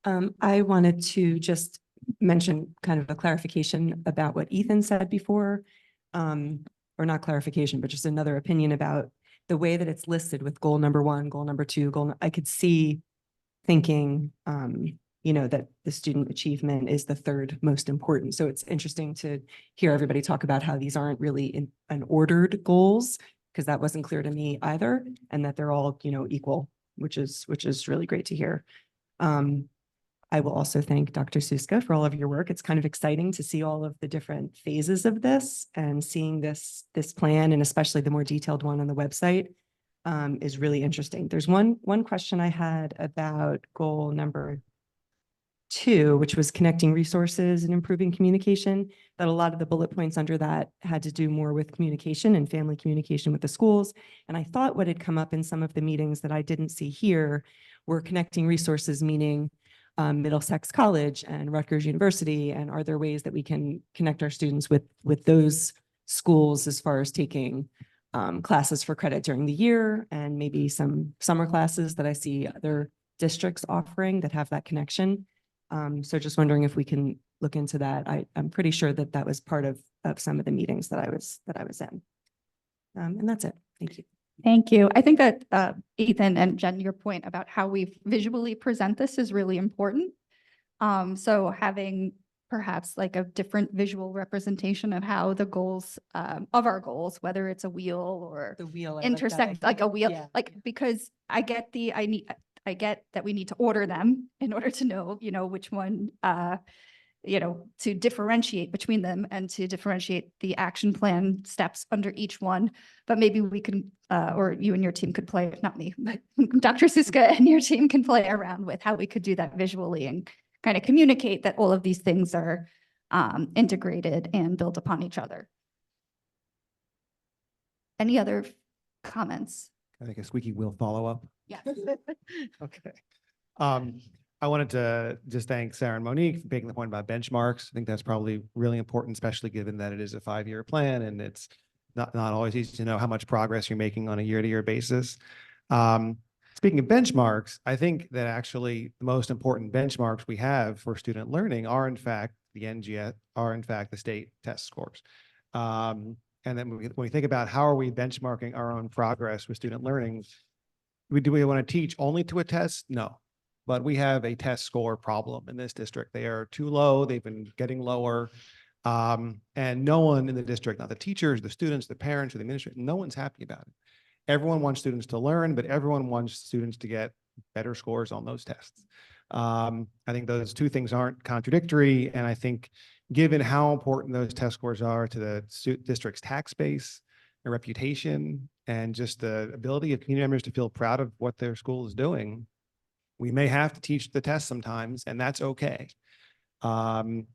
I wanted to just mention kind of a clarification about what Ethan said before, or not clarification, but just another opinion about the way that it's listed with goal number 1, goal number 2, I could see thinking, that the student achievement is the 3rd most important. So it's interesting to hear everybody talk about how these aren't really in ordered goals, because that wasn't clear to me either, and that they're all, equal, which is really great to hear. I will also thank Dr. Suska for all of your work. It's kind of exciting to see all of the different phases of this, and seeing this plan, and especially the more detailed one on the website, is really interesting. There's one question I had about goal number 2, which was connecting resources and improving communication, that a lot of the bullet points under that had to do more with communication and family communication with the schools. And I thought what had come up in some of the meetings that I didn't see here were connecting resources, meaning Middlesex College and Rutgers University, and are there ways that we can connect our students with those schools as far as taking classes for credit during the year, and maybe some summer classes that I see other districts offering that have that connection. So just wondering if we can look into that. I'm pretty sure that that was part of some of the meetings that I was in. And that's it. Thank you. Thank you. I think that Ethan and Jen, your point about how we visually present this is really important. So having perhaps like a different visual representation of how the goals of our goals, whether it's a wheel or The wheel. intersect, like a wheel, Yeah. like, because I get that we need to order them in order to know, which one, to differentiate between them and to differentiate the action plan steps under each one. But maybe we can, or you and your team could play, not me, but Dr. Suska and your team can play around with how we could do that visually and kind of communicate that all of these things are integrated and built upon each other. Any other comments? I think a squeaky wheel follow-up. Yes. Okay. I wanted to just thank Sarah and Monique for making the point about benchmarks. I think that's probably really important, especially given that it is a 5-year plan, and it's not always easy to know how much progress you're making on a year-to-year basis. Speaking of benchmarks, I think that actually the most important benchmarks we have for student learning are in fact the NGS, are in fact the state test scores. And then when we think about how are we benchmarking our own progress with student learning, do we want to teach only to a test? No. But we have a test score problem in this district. They are too low. They've been getting lower. And no one in the district, not the teachers, the students, the parents, or the administration, no one's happy about it. Everyone wants students to learn, but everyone wants students to get better scores on those tests. I think those two things aren't contradictory. And I think given how important those test scores are to the district's tax base, their reputation, and just the ability of community members to feel proud of what their school is doing, we may have to teach the test sometimes, and that's okay. And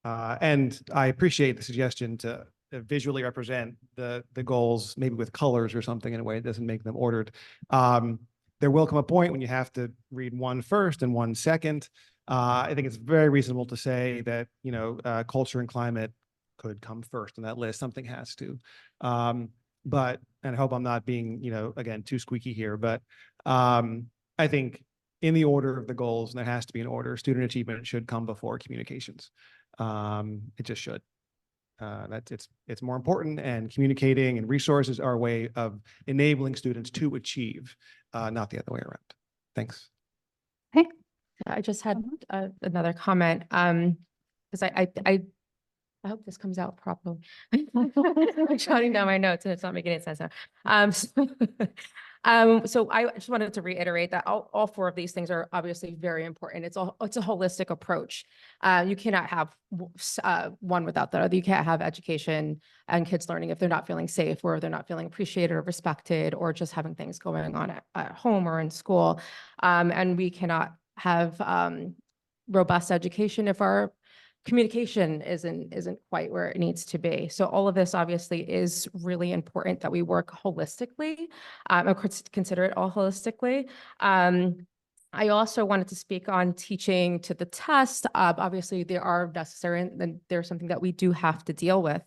I appreciate the suggestion to visually represent the goals, maybe with colors or something in a way that doesn't make them ordered. There will come a point when you have to read one first and one second. I think it's very reasonable to say that, culture and climate could come first on that list. Something has to. But, and I hope I'm not being, again, too squeaky here, but I think in the order of the goals, and there has to be an order, student achievement should come before communications. It just should. It's more important, and communicating and resources are a way of enabling students to achieve, not the other way around. Thanks. Okay. I just had another comment, because I hope this comes out properly. I'm jotting down my notes and it's not making any sense now. So I just wanted to reiterate that all 4 of these things are obviously very important. It's a holistic approach. You cannot have one without the other. You can't have education and kids learning if they're not feeling safe, or they're not feeling appreciated or respected, or just having things going on at home or in school. And we cannot have robust education if our communication isn't quite where it needs to be. So all of this obviously is really important, that we work holistically, and consider it all holistically. I also wanted to speak on teaching to the test. Obviously they are necessary, and they're something that we do have to deal with.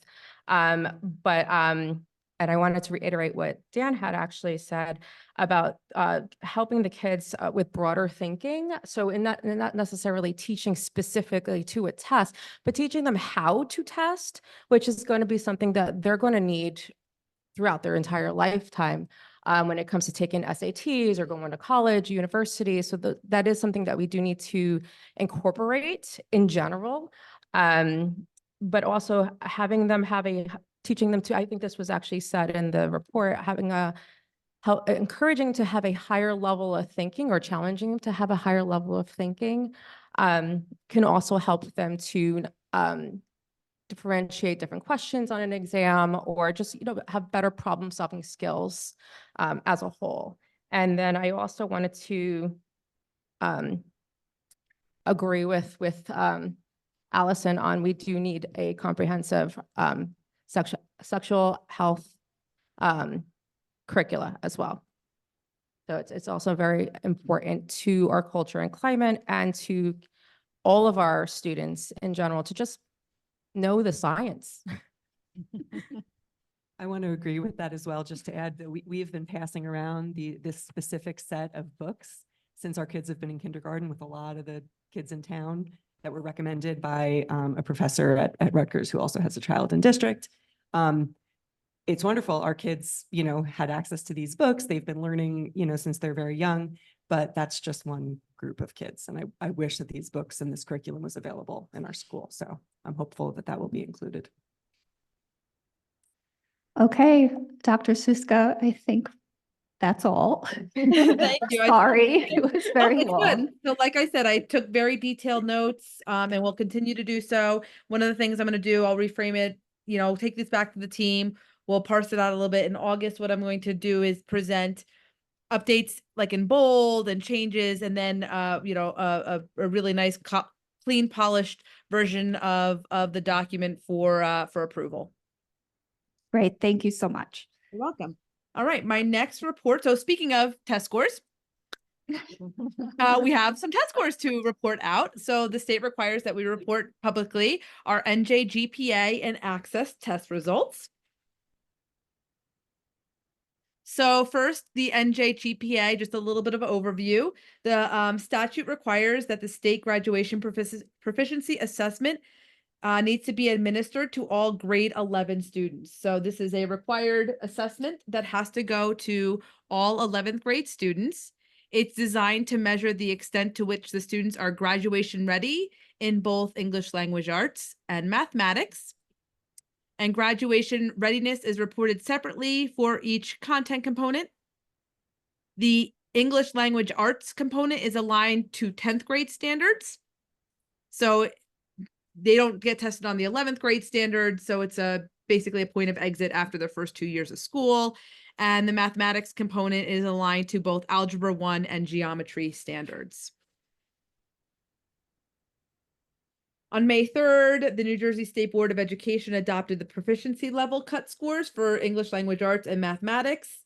And I wanted to reiterate what Dan had actually said about helping the kids with broader thinking. So not necessarily teaching specifically to a test, but teaching them how to test, which is going to be something that they're going to need throughout their entire lifetime when it comes to taking SATs or going to college, university. So that is something that we do need to incorporate in general, but also having them have a teaching them to, I think this was actually said in the report, having encouraging to have a higher level of thinking or challenging them to have a higher level of thinking can also help them to differentiate different questions on an exam, or just, have better problem solving skills as a whole. And then I also wanted to agree with Allison on, we do need a comprehensive sexual health curricula as well. So it's also very important to our culture and climate, and to all of our students in general, to just know the science. I want to agree with that as well, just to add that we have been passing around this specific set of books since our kids have been in kindergarten, with a lot of the kids in town, that were recommended by a professor at Rutgers who also has a child in district. It's wonderful. Our kids, had access to these books. They've been learning, since they're very young, but that's just one group of kids. And I wish that these books and this curriculum was available in our school. So I'm hopeful that that will be included. Okay, Dr. Suska, I think that's all. Thank you. Sorry, it was very It's long. good. So like I said, I took very detailed notes, and will continue to do so. One of the things I'm going to do, I'll reframe it, take this back to the team. We'll parse it out a little bit. In August, what I'm going to do is present updates like in bold and changes, and then, a really nice, clean, polished version of the document for approval. Great, thank you so much. You're welcome. All right, my next report. So speaking of test scores, we have some test scores to report out. So the state requires that we report publicly our NJ GPA and access test results. So first, the NJ GPA, just a little bit of an overview. The statute requires that the state graduation proficiency assessment needs to be administered to all grade 11 students. So this is a required assessment that has to go to all 11th grade students. It's designed to measure the extent to which the students are graduation ready in both English language arts and mathematics. And graduation readiness is reported separately for each content component. The English language arts component is aligned to 10th grade standards. So they don't get tested on the 11th grade standard. So it's basically a point of exit after their first 2 years of school. And the mathematics component is aligned to both Algebra 1 and geometry standards. On May 3rd, the New Jersey State Board of Education adopted the proficiency level cut scores for English language arts and mathematics,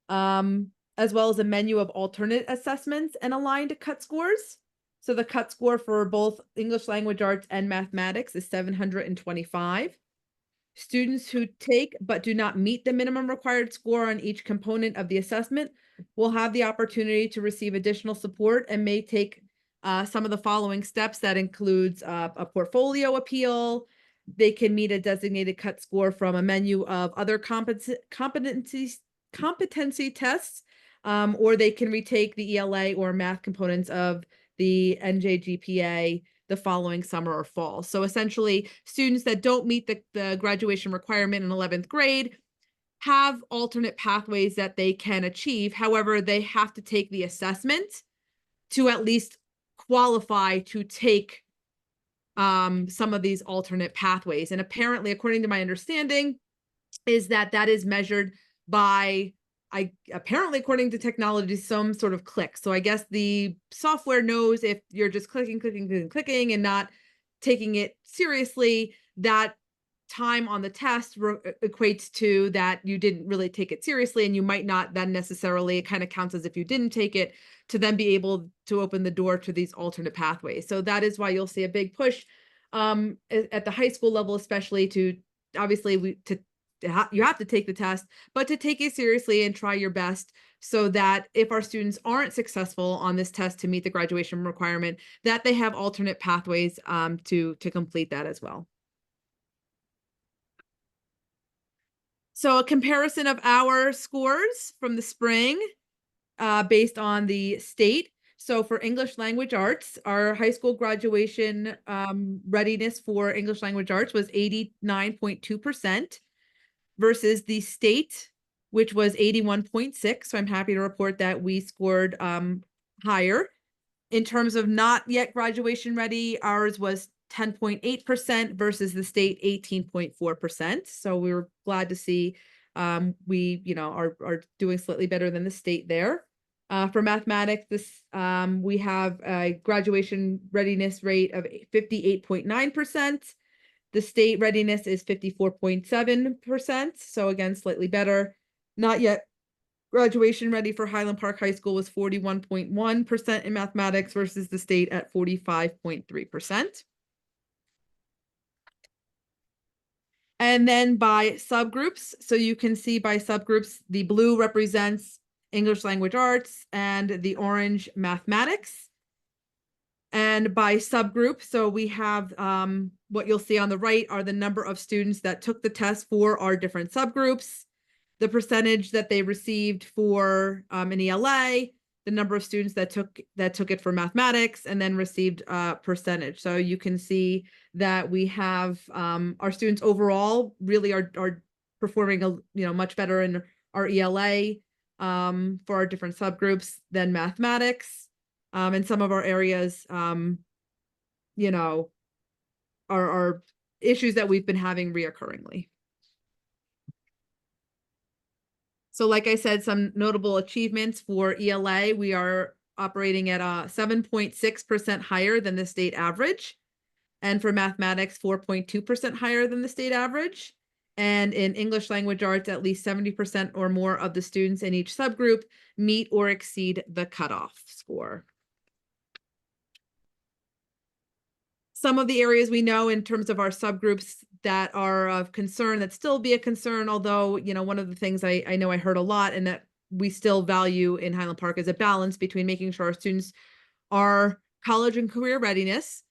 as well as a menu of alternate assessments and aligned cut scores. So the cut score for both English language arts and mathematics is 725. Students who take but do not meet the minimum required score on each component of the assessment will have the opportunity to receive additional support and may take some of the following steps. That includes a portfolio appeal. They can meet a designated cut score from a menu of other competency tests, or they can retake the ELA or math components of the NJGPA the following summer or fall. So essentially, students that don't meet the graduation requirement in 11th grade have alternate pathways that they can achieve. However, they have to take the assessment to at least qualify to take some of these alternate pathways. And apparently, according to my understanding, is that is measured by, apparently according to technology, some sort of click. So I guess the software knows if you're just clicking and not taking it seriously, that time on the test equates to that you didn't really take it seriously, and you might not then necessarily, it kind of counts as if you didn't take it, to then be able to open the door to these alternate pathways. So that is why you'll see a big push at the high school level, especially to, obviously, you have to take the test, but to take it seriously and try your best, so that if our students aren't successful on this test to meet the graduation requirement, that they have alternate pathways to complete that as well. So a comparison of our scores from the spring based on the state. So for English language arts, our high school graduation readiness for English language arts was 89.2%. versus the state, which was 81.6. So I'm happy to report that we scored higher. In terms of not yet graduation ready, ours was 10.8% versus the state 18.4%. So we were glad to see we, are doing slightly better than the state there. For mathematics, we have a graduation readiness rate of 58.9%. The state readiness is 54.7%. So again, slightly better. Not yet graduation ready for Highland Park High School was 41.1% in mathematics versus the state at 45.3%. And then by subgroups, so you can see by subgroups, the blue represents English language arts and the orange mathematics. And by subgroup, so we have what you'll see on the right are the number of students that took the test for our different subgroups, the percentage that they received for an ELA, the number of students that took it for mathematics, and then received percentage. So you can see that we have our students overall really are performing much better in our ELA for our different subgroups than mathematics. And some of our areas, are issues that we've been having reoccurringly. So like I said, some notable achievements for ELA, we are operating at 7.6% higher than the state average. And for mathematics, 4.2% higher than the state average. And in English language arts, at least 70% or more of the students in each subgroup meet or exceed the cutoff score. Some of the areas we know in terms of our subgroups that are of concern, that still be a concern, although, one of the things I know I heard a lot and that we still value in Highland Park is a balance between making sure our students are college and career readiness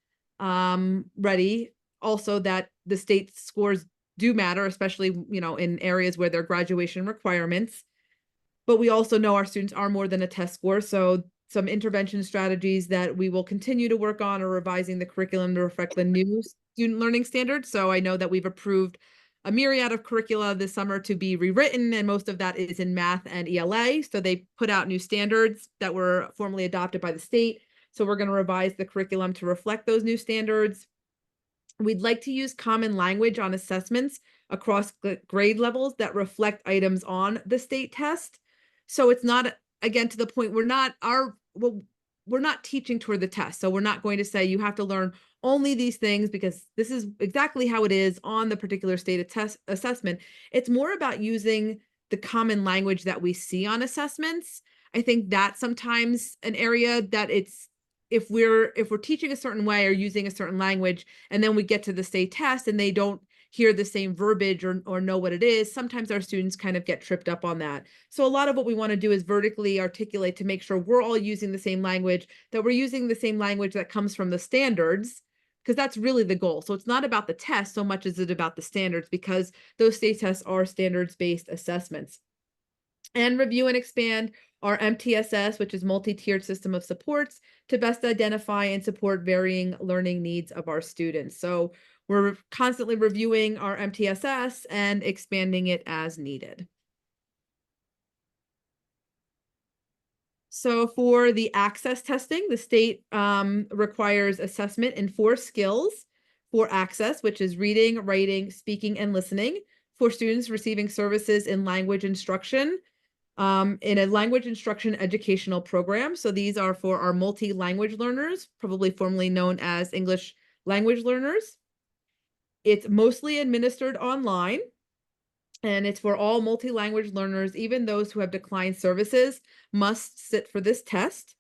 ready. Also that the state scores do matter, especially, in areas where there are graduation requirements. But we also know our students are more than a test score. So some intervention strategies that we will continue to work on are revising the curriculum to reflect the new student learning standards. So I know that we've approved a myriad of curricula this summer to be rewritten, and most of that is in math and ELA. So they put out new standards that were formally adopted by the state. So we're going to revise the curriculum to reflect those new standards. We'd like to use common language on assessments across grade levels that reflect items on the state test. So it's not, again, to the point, we're not teaching toward the test. So we're not going to say you have to learn only these things because this is exactly how it is on the particular state test assessment. It's more about using the common language that we see on assessments. I think that's sometimes an area that if we're teaching a certain way or using a certain language, and then we get to the state test and they don't hear the same verbiage or know what it is, sometimes our students kind of get tripped up on that. So a lot of what we want to do is vertically articulate to make sure we're all using the same language, that we're using the same language that comes from the standards, because that's really the goal. So it's not about the test so much as it about the standards, because those state tests are standards-based assessments. And review and expand our MTSS, which is multi-tiered system of supports, to best identify and support varying learning needs of our students. So we're constantly reviewing our MTSS and expanding it as needed. So for the access testing, the state requires assessment in 4 skills for access, which is reading, writing, speaking, and listening, for students receiving services in language instruction in a language instruction educational program. So these are for our multi-language learners, probably formerly known as English language learners. It's mostly administered online, and it's for all multi-language learners. Even those who have declined services must sit for this test.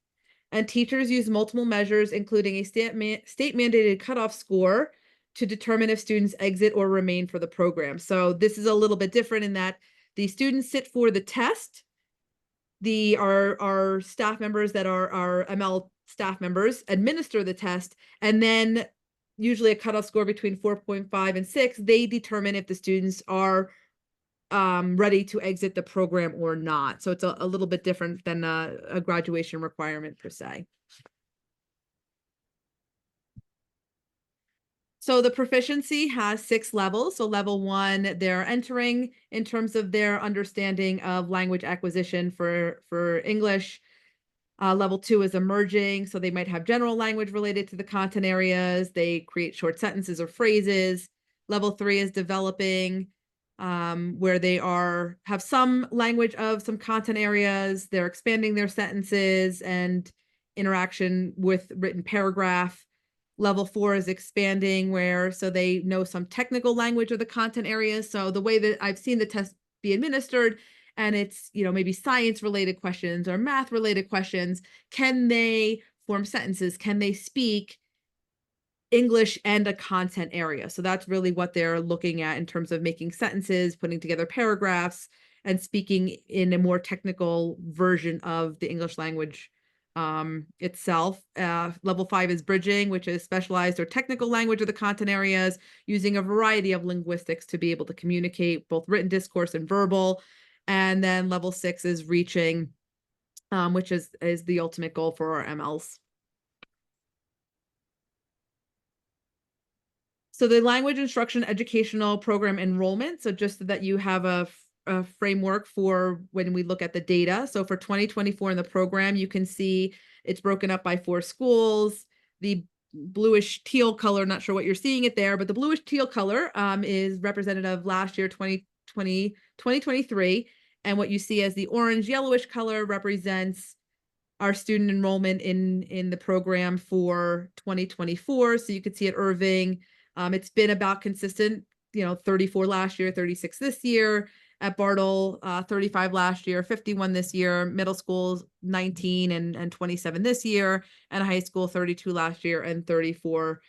And teachers use multiple measures, including a state-mandated cutoff score, to determine if students exit or remain for the program. So this is a little bit different in that the students sit for the test. Our staff members that are our ML staff members administer the test, and then usually a cutoff score between 4.5 and 6, they determine if the students are ready to exit the program or not. So it's a little bit different than a graduation requirement per se. So the proficiency has 6 levels. So level 1, they're entering in terms of their understanding of language acquisition for English. Level 2 is emerging. So they might have general language related to the content areas. They create short sentences or phrases. Level 3 is developing, where they have some language of some content areas. They're expanding their sentences and interaction with written paragraph. Level 4 is expanding, so they know some technical language of the content areas. So the way that I've seen the test be administered, and it's, maybe science related questions or math related questions, can they form sentences? Can they speak English and a content area? So that's really what they're looking at in terms of making sentences, putting together paragraphs, and speaking in a more technical version of the English language itself. Level 5 is bridging, which is specialized or technical language of the content areas, using a variety of linguistics to be able to communicate both written discourse and verbal. And then level 6 is reaching, which is the ultimate goal for our MLs. So the language instruction educational program enrollment, so just so that you have a framework for when we look at the data. So for 2024 in the program, you can see it's broken up by 4 schools. The bluish teal color, not sure what you're seeing it there, but the bluish teal color is representative of last year, 2023. And what you see as the orange yellowish color represents our student enrollment in the program for 2024. So you can see at Irving, it's been about consistent, 34 last year, 36 this year. At Bartle, 35 last year, 51 this year. Middle schools, 19 and 27 this year. And high school, 32 last year and 34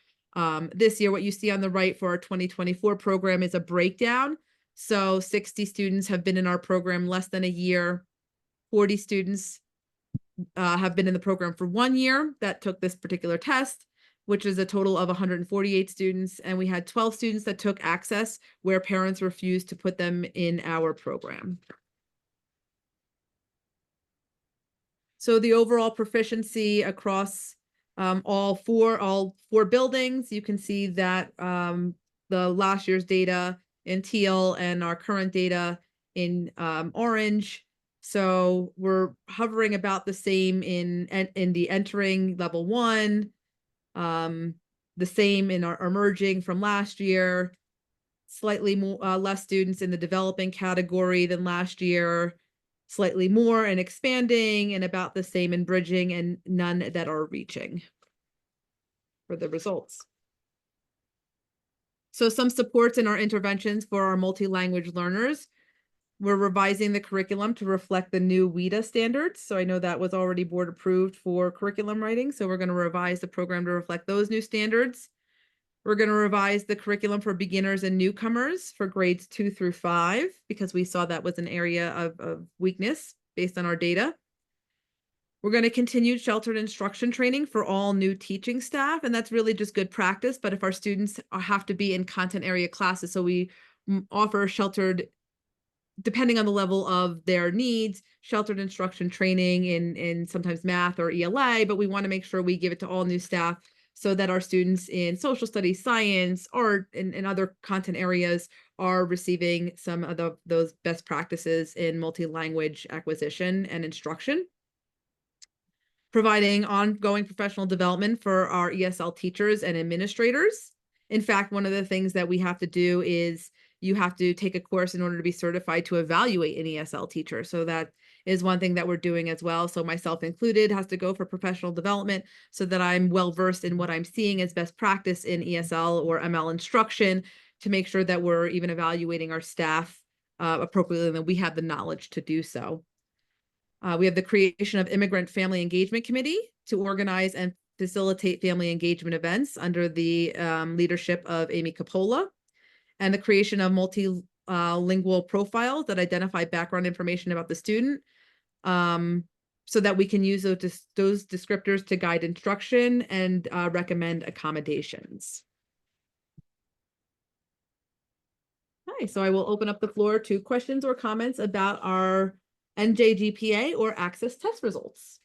this year. What you see on the right for our 2024 program is a breakdown. So 60 students have been in our program less than a year. 40 students have been in the program for 1 year that took this particular test, which is a total of 148 students. And we had 12 students that took access where parents refused to put them in our program. So the overall proficiency across all four buildings, you can see that the last year's data in teal and our current data in orange. So we're hovering about the same in the entering level 1. The same in our emerging from last year, slightly more less students in the developing category than last year, slightly more in expanding, and about the same in bridging, and none that are reaching for the results. So some supports in our interventions for our multi-language learners. We're revising the curriculum to reflect the new WIDA standards. So I know that was already board approved for curriculum writing. So we're going to revise the program to reflect those new standards. We're going to revise the curriculum for beginners and newcomers for grades 2 through 5, because we saw that was an area of weakness based on our data. We're going to continue sheltered instruction training for all new teaching staff. And that's really just good practice. But if our students have to be in content area classes, so we offer sheltered, depending on the level of their needs, sheltered instruction training in sometimes math or ELA, but we want to make sure we give it to all new staff so that our students in social studies, science, art, and other content areas are receiving some of those best practices in multi-language acquisition and instruction. Providing ongoing professional development for our ESL teachers and administrators. In fact, one of the things that we have to do is you have to take a course in order to be certified to evaluate an ESL teacher. So that is one thing that we're doing as well. So myself included has to go for professional development so that I'm well-versed in what I'm seeing as best practice in ESL or ML instruction, to make sure that we're even evaluating our staff appropriately and that we have the knowledge to do so. We have the creation of Immigrant Family Engagement Committee to organize and facilitate family engagement events under the leadership of Amy Capola, and the creation of multilingual profiles that identify background information about the student, so that we can use those descriptors to guide instruction and recommend accommodations. Okay, so I will open up the floor to questions or comments about our NJGPA or access test results.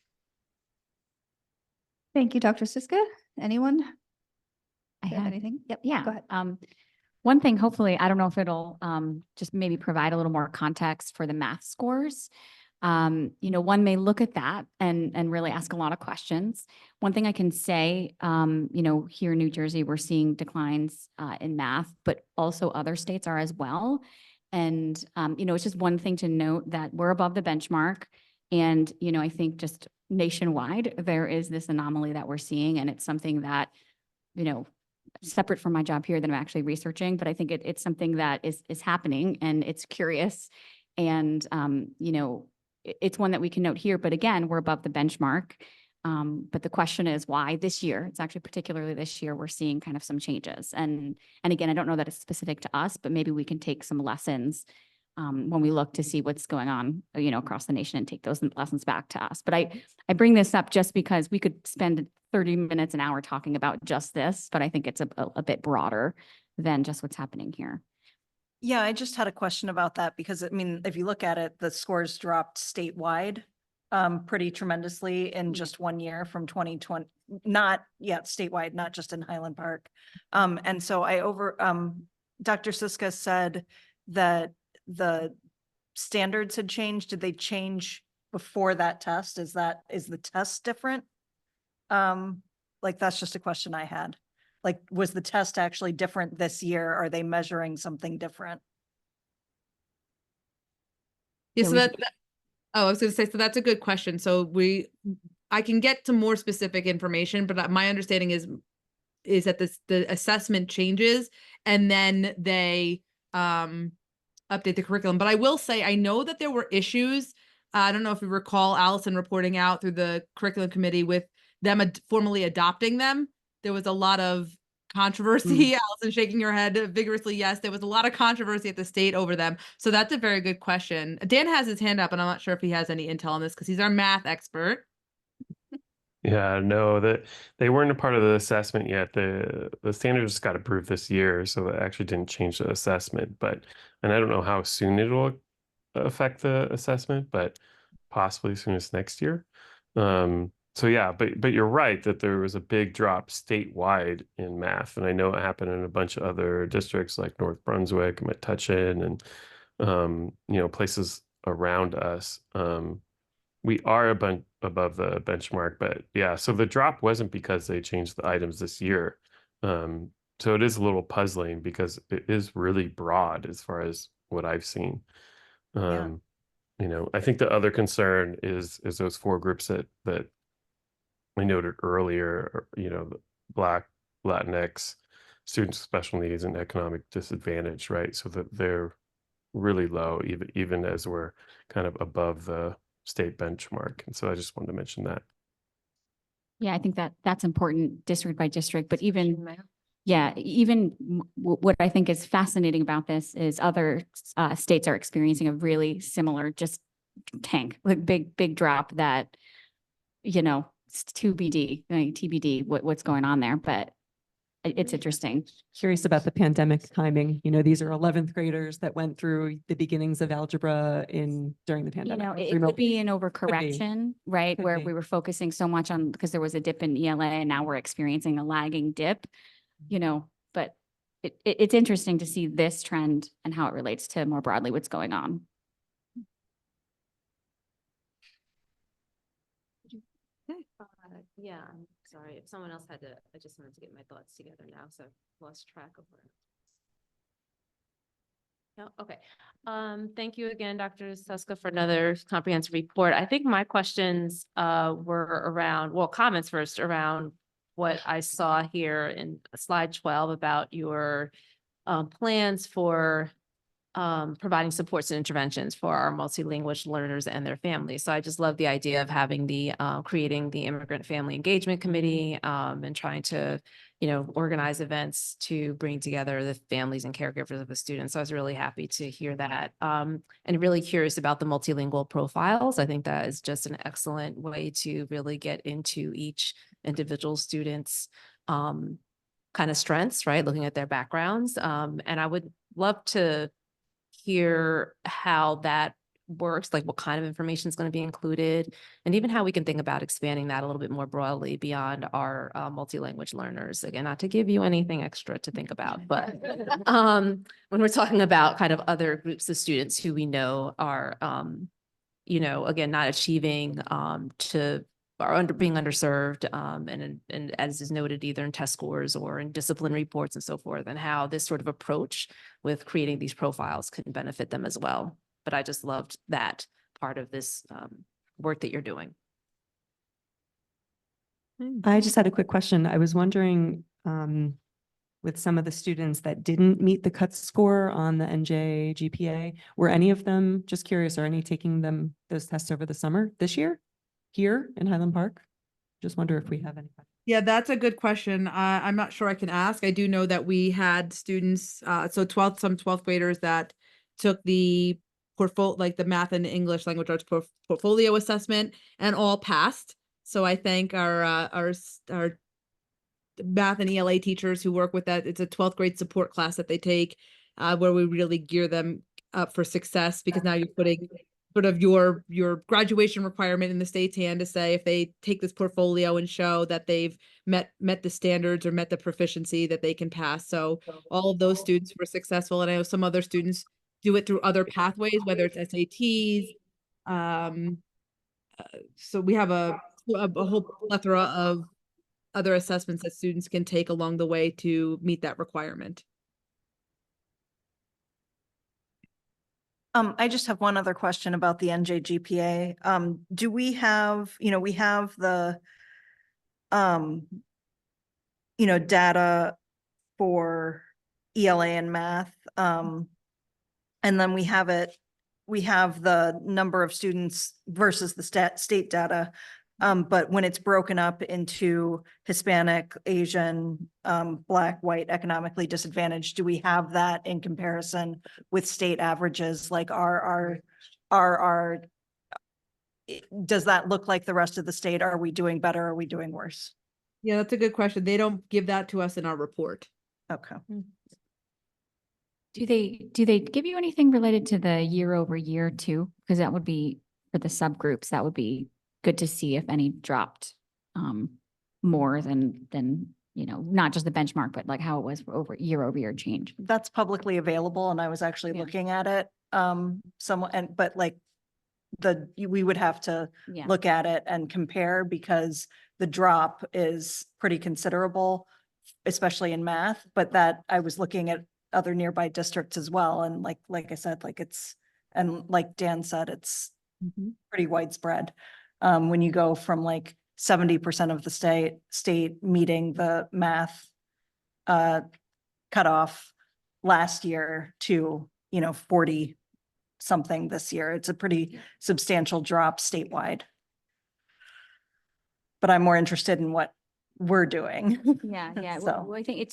Thank you, Dr. Siska. Anyone? I Do you have had, anything? Yep. yeah. Go ahead. One thing, hopefully, I don't know if it'll just maybe provide a little more context for the math scores. One may look at that and really ask a lot of questions. One thing I can say, here in New Jersey, we're seeing declines in math, but also other states are as well. And, it's just one thing to note that we're above the benchmark. And, I think just nationwide, there is this anomaly that we're seeing, and it's something that, separate from my job here that I'm actually researching, but I think it's something that is happening, and it's curious. And, it's one that we can note here, but again, we're above the benchmark. But the question is why this year, it's actually particularly this year, we're seeing kind of some changes. And again, I don't know that it's specific to us, but maybe we can take some lessons when we look to see what's going on, across the nation, and take those lessons back to us. But I bring this up just because we could spend 30 minutes, an hour talking about just this, but I think it's a bit broader than just what's happening here. Yeah, I just had a question about that because, I mean, if you look at it, the scores dropped statewide pretty tremendously in just 1 year from 2020, not yet statewide, not just in Highland Park. And so Dr. Siska said that the standards had changed. Did they change before that test? Is the test different? Like, that's just a question I had. Like, was the test actually different this year? Are they measuring something different? Yeah, so I was gonna say, so that's a good question. So I can get to more specific information, but my understanding is that the assessment changes and then they update the curriculum. But I will say, I know that there were issues. I don't know if you recall Allison reporting out through the curriculum committee with them formally adopting them. There was a lot of controversy. Allison shaking her head vigorously. Yes, there was a lot of controversy at the state over them. So that's a very good question. Dan has his hand up, and I'm not sure if he has any intel on this because he's our math expert. Yeah, no, that they weren't a part of the assessment yet. The standards got approved this year, so that actually didn't change the assessment. And I don't know how soon it'll affect the assessment, but possibly as soon as next year. So yeah, but you're right that there was a big drop statewide in math, and I know it happened in a bunch of other districts like North Brunswick, Metuchen, and places around us. We are above the benchmark, but yeah, so the drop wasn't because they changed the items this year. So it is a little puzzling because it is really broad as far as what I've seen. Yeah. I think the other concern is those 4 groups that I noted earlier, the Black, Latinx, students with special needs, and economic disadvantage, right? So that they're really low, even as we're kind of above the state benchmark. And so I just wanted to mention that. Yeah, I think that's important district by district, but even what I think is fascinating about this is other states are experiencing a really similar just tank, like big drop that, it's TBD, what's going on there, but it's interesting. Curious about the pandemic timing. These are 11th graders that went through the beginnings of algebra during the pandemic. It could be an overcorrection, right? Could Where be. we were focusing so much on, because there was a dip in ELA and now we're experiencing a lagging dip, but it's interesting to see this trend and how it relates to more broadly what's going on. Yeah, I'm sorry. If someone else had to, I just wanted to get my thoughts together now, so I've lost track of where. No, okay. Thank you again, Dr. Suska, for another comprehensive report. I think my questions were around, comments first around what I saw here in slide 12 about your plans for providing supports and interventions for our multilingual learners and their families. So I just love the idea of having creating the Immigrant Family Engagement Committee and trying to, organize events to bring together the families and caregivers of the students. So I was really happy to hear that and really curious about the multilingual profiles. I think that is just an excellent way to really get into each individual student's kind of strengths, right? Looking at their backgrounds. And I would love to hear how that works, like what kind of information is going to be included, and even how we can think about expanding that a little bit more broadly beyond our multi-language learners. Again, not to give you anything extra to think about, but when we're talking about kind of other groups of students who we know are, you know, again, not achieving to are being underserved, and as is noted either in test scores or in discipline reports and so forth, and how this sort of approach with creating these profiles can benefit them as well. But I just loved that part of this work that you're doing. I just had a quick question. I was wondering, with some of the students that didn't meet the cut score on the NJ GPA, were any of them, just curious, are any taking those tests over the summer this year here in Highland Park? Just wonder if we have any. Yeah, that's a good question. I'm not sure I can ask. I do know that we had students, some 12th graders that took the like the math and English language arts portfolio assessment and all passed. So I thank our math and ELA teachers who work with that. It's a 12th grade support class that they take, where we really gear them up for success, because now you're putting sort of your graduation requirement in the state's hand to say if they take this portfolio and show that they've met the standards or met the proficiency, that they can pass. So all of those students were successful, and I know some other students do it through other pathways, whether it's SATs. So we have a whole plethora of other assessments that students can take along the way to meet that requirement. I just have one other question about the NJGPA. Do we have, we have the, data for ELA and math. And then we have the number of students versus the state data. But when it's broken up into Hispanic, Asian, Black, white, economically disadvantaged, do we have that in comparison with state averages? Like does that look like the rest of the state? Are we doing better? Are we doing worse? Yeah, that's a good question. They don't give that to us in our report. Okay. Do they give you anything related to the year over year too? Because that would be for the subgroups, that would be good to see if any dropped more than not just the benchmark, but like how it was over year change. That's publicly available, and I was actually looking at it. But like we would have to look at it and compare, because the drop is pretty considerable, especially in math. But that I was looking at other nearby districts as well, and like I said, and like Dan said, it's pretty widespread. When you go from like 70% of the state meeting the math cutoff last year to 40 something this year, it's a pretty substantial drop statewide. But I'm more interested in what we're doing. Yeah. So. Well, I think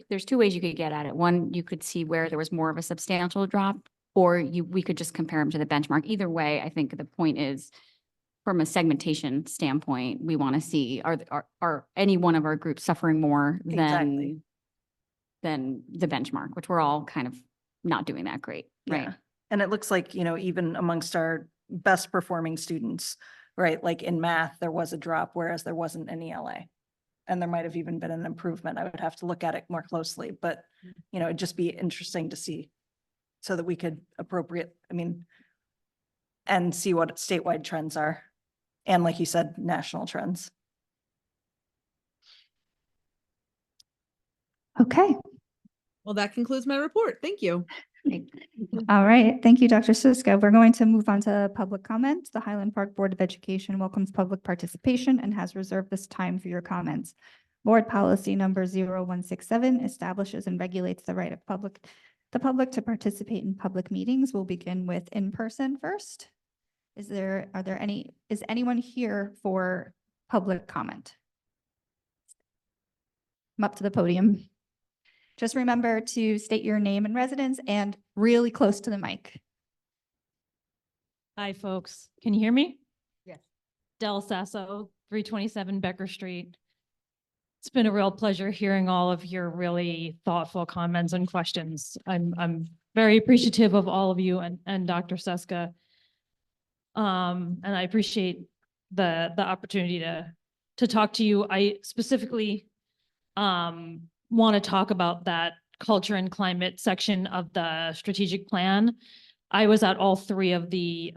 there's two ways you could get at it. One, you could see where there was more of a substantial drop, or we could just compare them to the benchmark. Either way, I think the point is, from a segmentation standpoint, we want to see, are any one of our groups suffering more than the benchmark, which we're all kind of not doing that great, right? Yeah. And it looks like, even amongst our best performing students, right? Like in math, there was a drop, whereas there wasn't in ELA. And there might have even been an improvement. I would have to look at it more closely, but, it'd just be interesting to see, so that we could and see what statewide trends are. And like you said, national trends. Okay. Well, that concludes my report. Thank you. All right. Thank you, Dr. Sisko. We're going to move on to public comment. The Highland Park Board of Education welcomes public participation and has reserved this time for your comments. Board policy number 0167 establishes and regulates the right of the public to participate in public meetings. We'll begin with in-person first. Is anyone here for public comment? Come up to the podium. Just remember to state your name and residence and really close to the mic. Hi, folks. Can you hear me? Yes. Del Sasso, 327 Becker Street. It's been a real pleasure hearing all of your really thoughtful comments and questions. I'm very appreciative of all of you and Dr. Seska. And I appreciate the opportunity to talk to you. I specifically want to talk about that culture and climate section of the strategic plan. I was at all three of the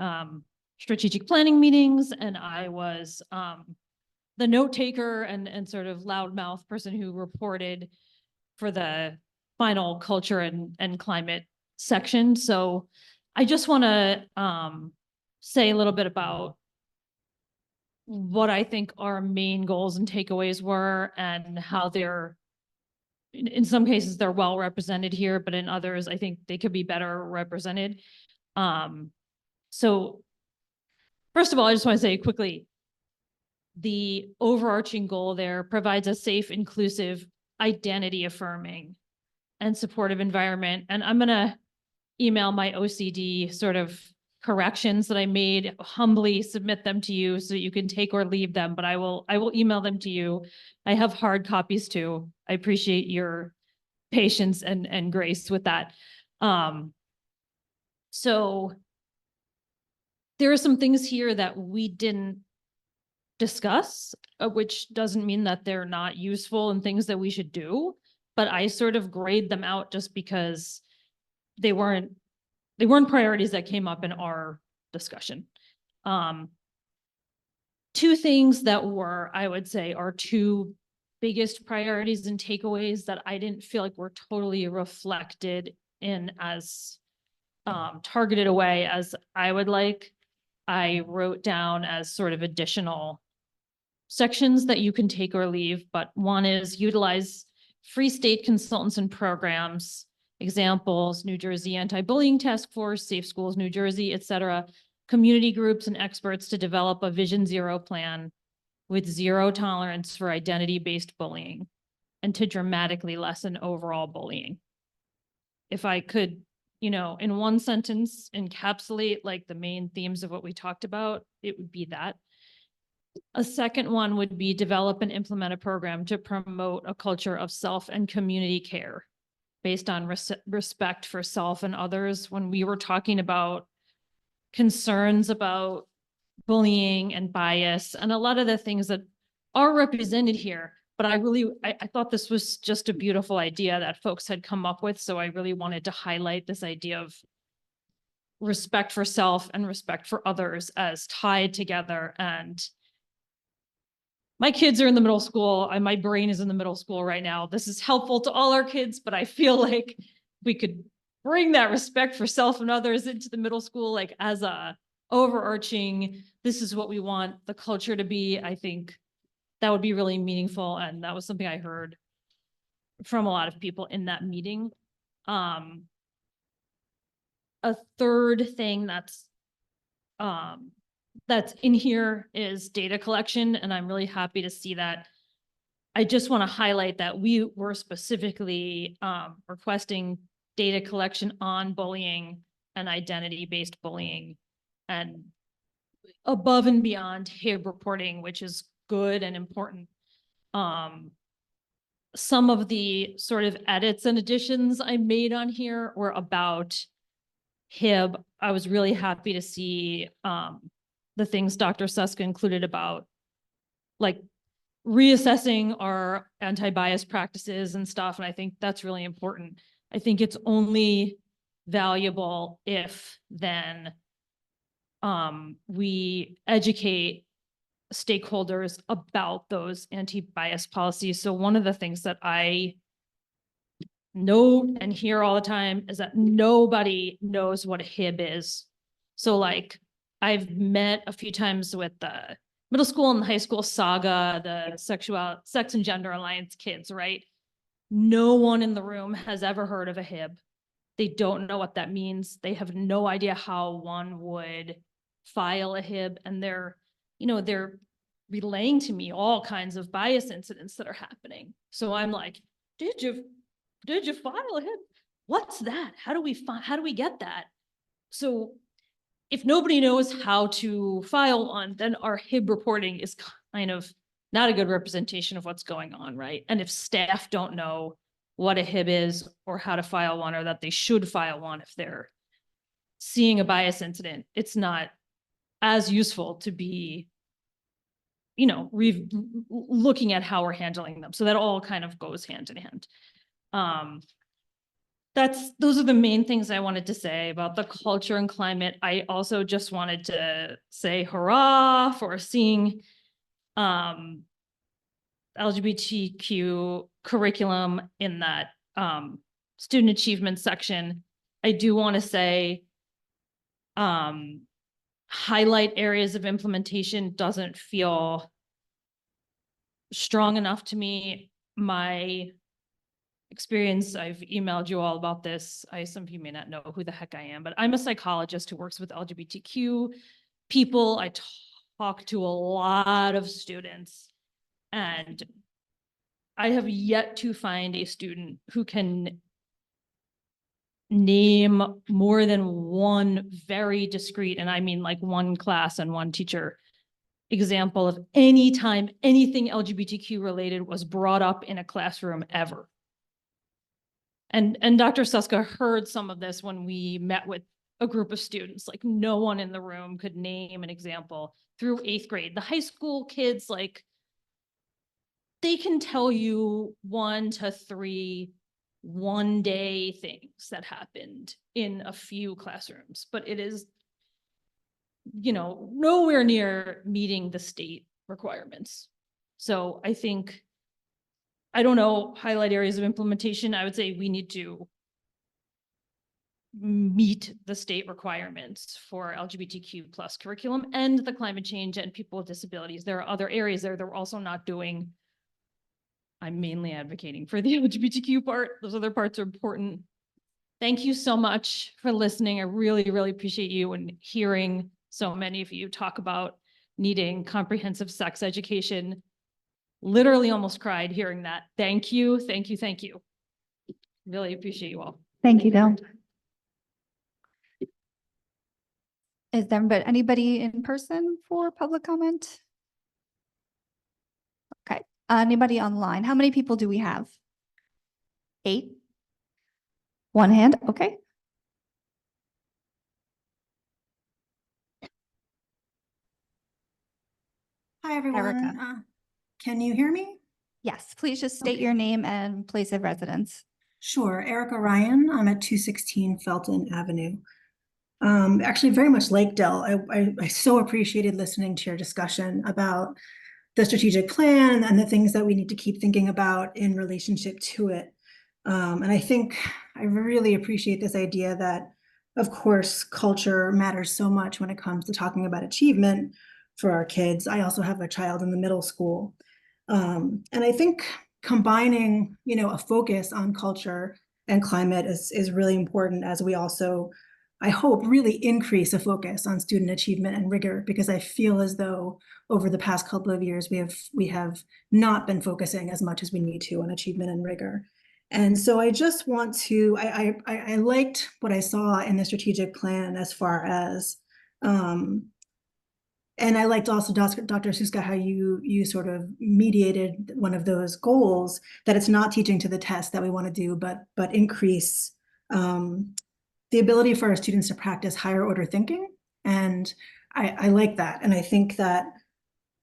strategic planning meetings, and I was the note taker and sort of loudmouth person who reported for the final culture and climate section. So I just want to say a little bit about what I think our main goals and takeaways were, and how they're, in some cases, they're well represented here, but in others, I think they could be better represented. So first of all, I just want to say quickly, the overarching goal there provides a safe, inclusive, identity affirming, and supportive environment. And I'm going to email my OCD sort of corrections that I made, humbly submit them to you so you can take or leave them, but I will email them to you. I have hard copies too. I appreciate your patience and grace with that. So there are some things here that we didn't discuss, which doesn't mean that they're not useful and things that we should do, but I sort of grade them out just because they weren't priorities that came up in our discussion. Two things that were, I would say, our two biggest priorities and takeaways that I didn't feel like were totally reflected in as targeted a way as I would like. I wrote down as sort of additional sections that you can take or leave, but one is utilize free state consultants and programs, examples, New Jersey Anti-Bullying Task Force, Safe Schools New Jersey, et cetera, community groups and experts to develop a Vision Zero plan with zero tolerance for identity-based bullying and to dramatically lessen overall bullying. If I could, in one sentence, encapsulate like the main themes of what we talked about, it would be that. A second one would be develop and implement a program to promote a culture of self and community care based on respect for self and others. When we were talking about concerns about bullying and bias and a lot of the things that are represented here, but I thought this was just a beautiful idea that folks had come up with. So I really wanted to highlight this idea of respect for self and respect for others as tied together. And my kids are in the middle school, and my brain is in the middle school right now. This is helpful to all our kids, but I feel like we could bring that respect for self and others into the middle school, like as a overarching, this is what we want the culture to be. I think that would be really meaningful. And that was something I heard from a lot of people in that meeting. A third thing that's in here is data collection, and I'm really happy to see that. I just want to highlight that we were specifically requesting data collection on bullying and identity-based bullying, and above and beyond HIB reporting, which is good and important. Some of the sort of edits and additions I made on here were about HIB. I was really happy to see the things Dr. Suska included about like reassessing our anti-bias practices and stuff. And I think that's really important. I think it's only valuable if then we educate stakeholders about those anti-bias policies. So one of the things that I know and hear all the time is that nobody knows what a HIB is. So like I've met a few times with the middle school and high school saga, the sex and gender alliance kids, right? No one in the room has ever heard of a HIB. They don't know what that means. They have no idea how one would file a HIB, and they're relaying to me all kinds of bias incidents that are happening. So I'm like, did you file a HIB? What's that? How do we get that? So if nobody knows how to file one, then our HIB reporting is kind of not a good representation of what's going on, right? And if staff don't know what a HIB is or how to file one, or that they should file one if they're seeing a bias incident, it's not as useful to be, you know, looking at how we're handling them. So that all kind of goes hand in hand. Those are the main things I wanted to say about the culture and climate. I also just wanted to say hurrah for seeing LGBTQ curriculum in that student achievement section. I do want to say highlight areas of implementation doesn't feel strong enough to me. My experience, I've emailed you all about this. Some of you may not know who the heck I am, but I'm a psychologist who works with LGBTQ people. I talk to a lot of students, and I have yet to find a student who can name more than one very discrete, and I mean like one class and one teacher, example of any time anything LGBTQ related was brought up in a classroom ever. And Dr. Suska heard some of this when we met with a group of students. Like, no one in the room could name an example through 8th grade. The high school kids, like, they can tell you 1 to 3 one-day things that happened in a few classrooms, but it is, you know, nowhere near meeting the state requirements. So I think, I don't know, highlight areas of implementation. I would say we need to meet the state requirements for LGBTQ plus curriculum and the climate change and people with disabilities. There are other areas there that we're also not doing. I'm mainly advocating for the LGBTQ part. Those other parts are important. Thank you so much for listening. I really, really appreciate you and hearing so many of you talk about needing comprehensive sex education. Literally almost cried hearing that. Thank you, thank you, thank you. Really appreciate you all. Thank you, Del. Is there anybody in person for public comment? Okay, anybody online? How many people do we have? 8? One hand, okay. Hi, everyone. Erica. Can you hear me? Yes, please just state Okay. your name and place of residence. Sure. Erica Ryan. I'm at 216 Felton Avenue. Actually, very much like Del, I so appreciated listening to your discussion about the strategic plan and the things that we need to keep thinking about in relationship to it. And I think I really appreciate this idea that, of course, culture matters so much when it comes to talking about achievement for our kids. I also have a child in the middle school. And I think combining, you know, a focus on culture and climate is really important, as we also, I hope, really increase a focus on student achievement and rigor, because I feel as though over the past couple of years, we have not been focusing as much as we need to on achievement and rigor. And so I just want to, I liked what I saw in the strategic plan as far as, and I liked also, Dr. Suska, how you sort of mediated one of those goals, that it's not teaching to the test that we want to do, but increase the ability for our students to practice higher order thinking. And I like that. And I think that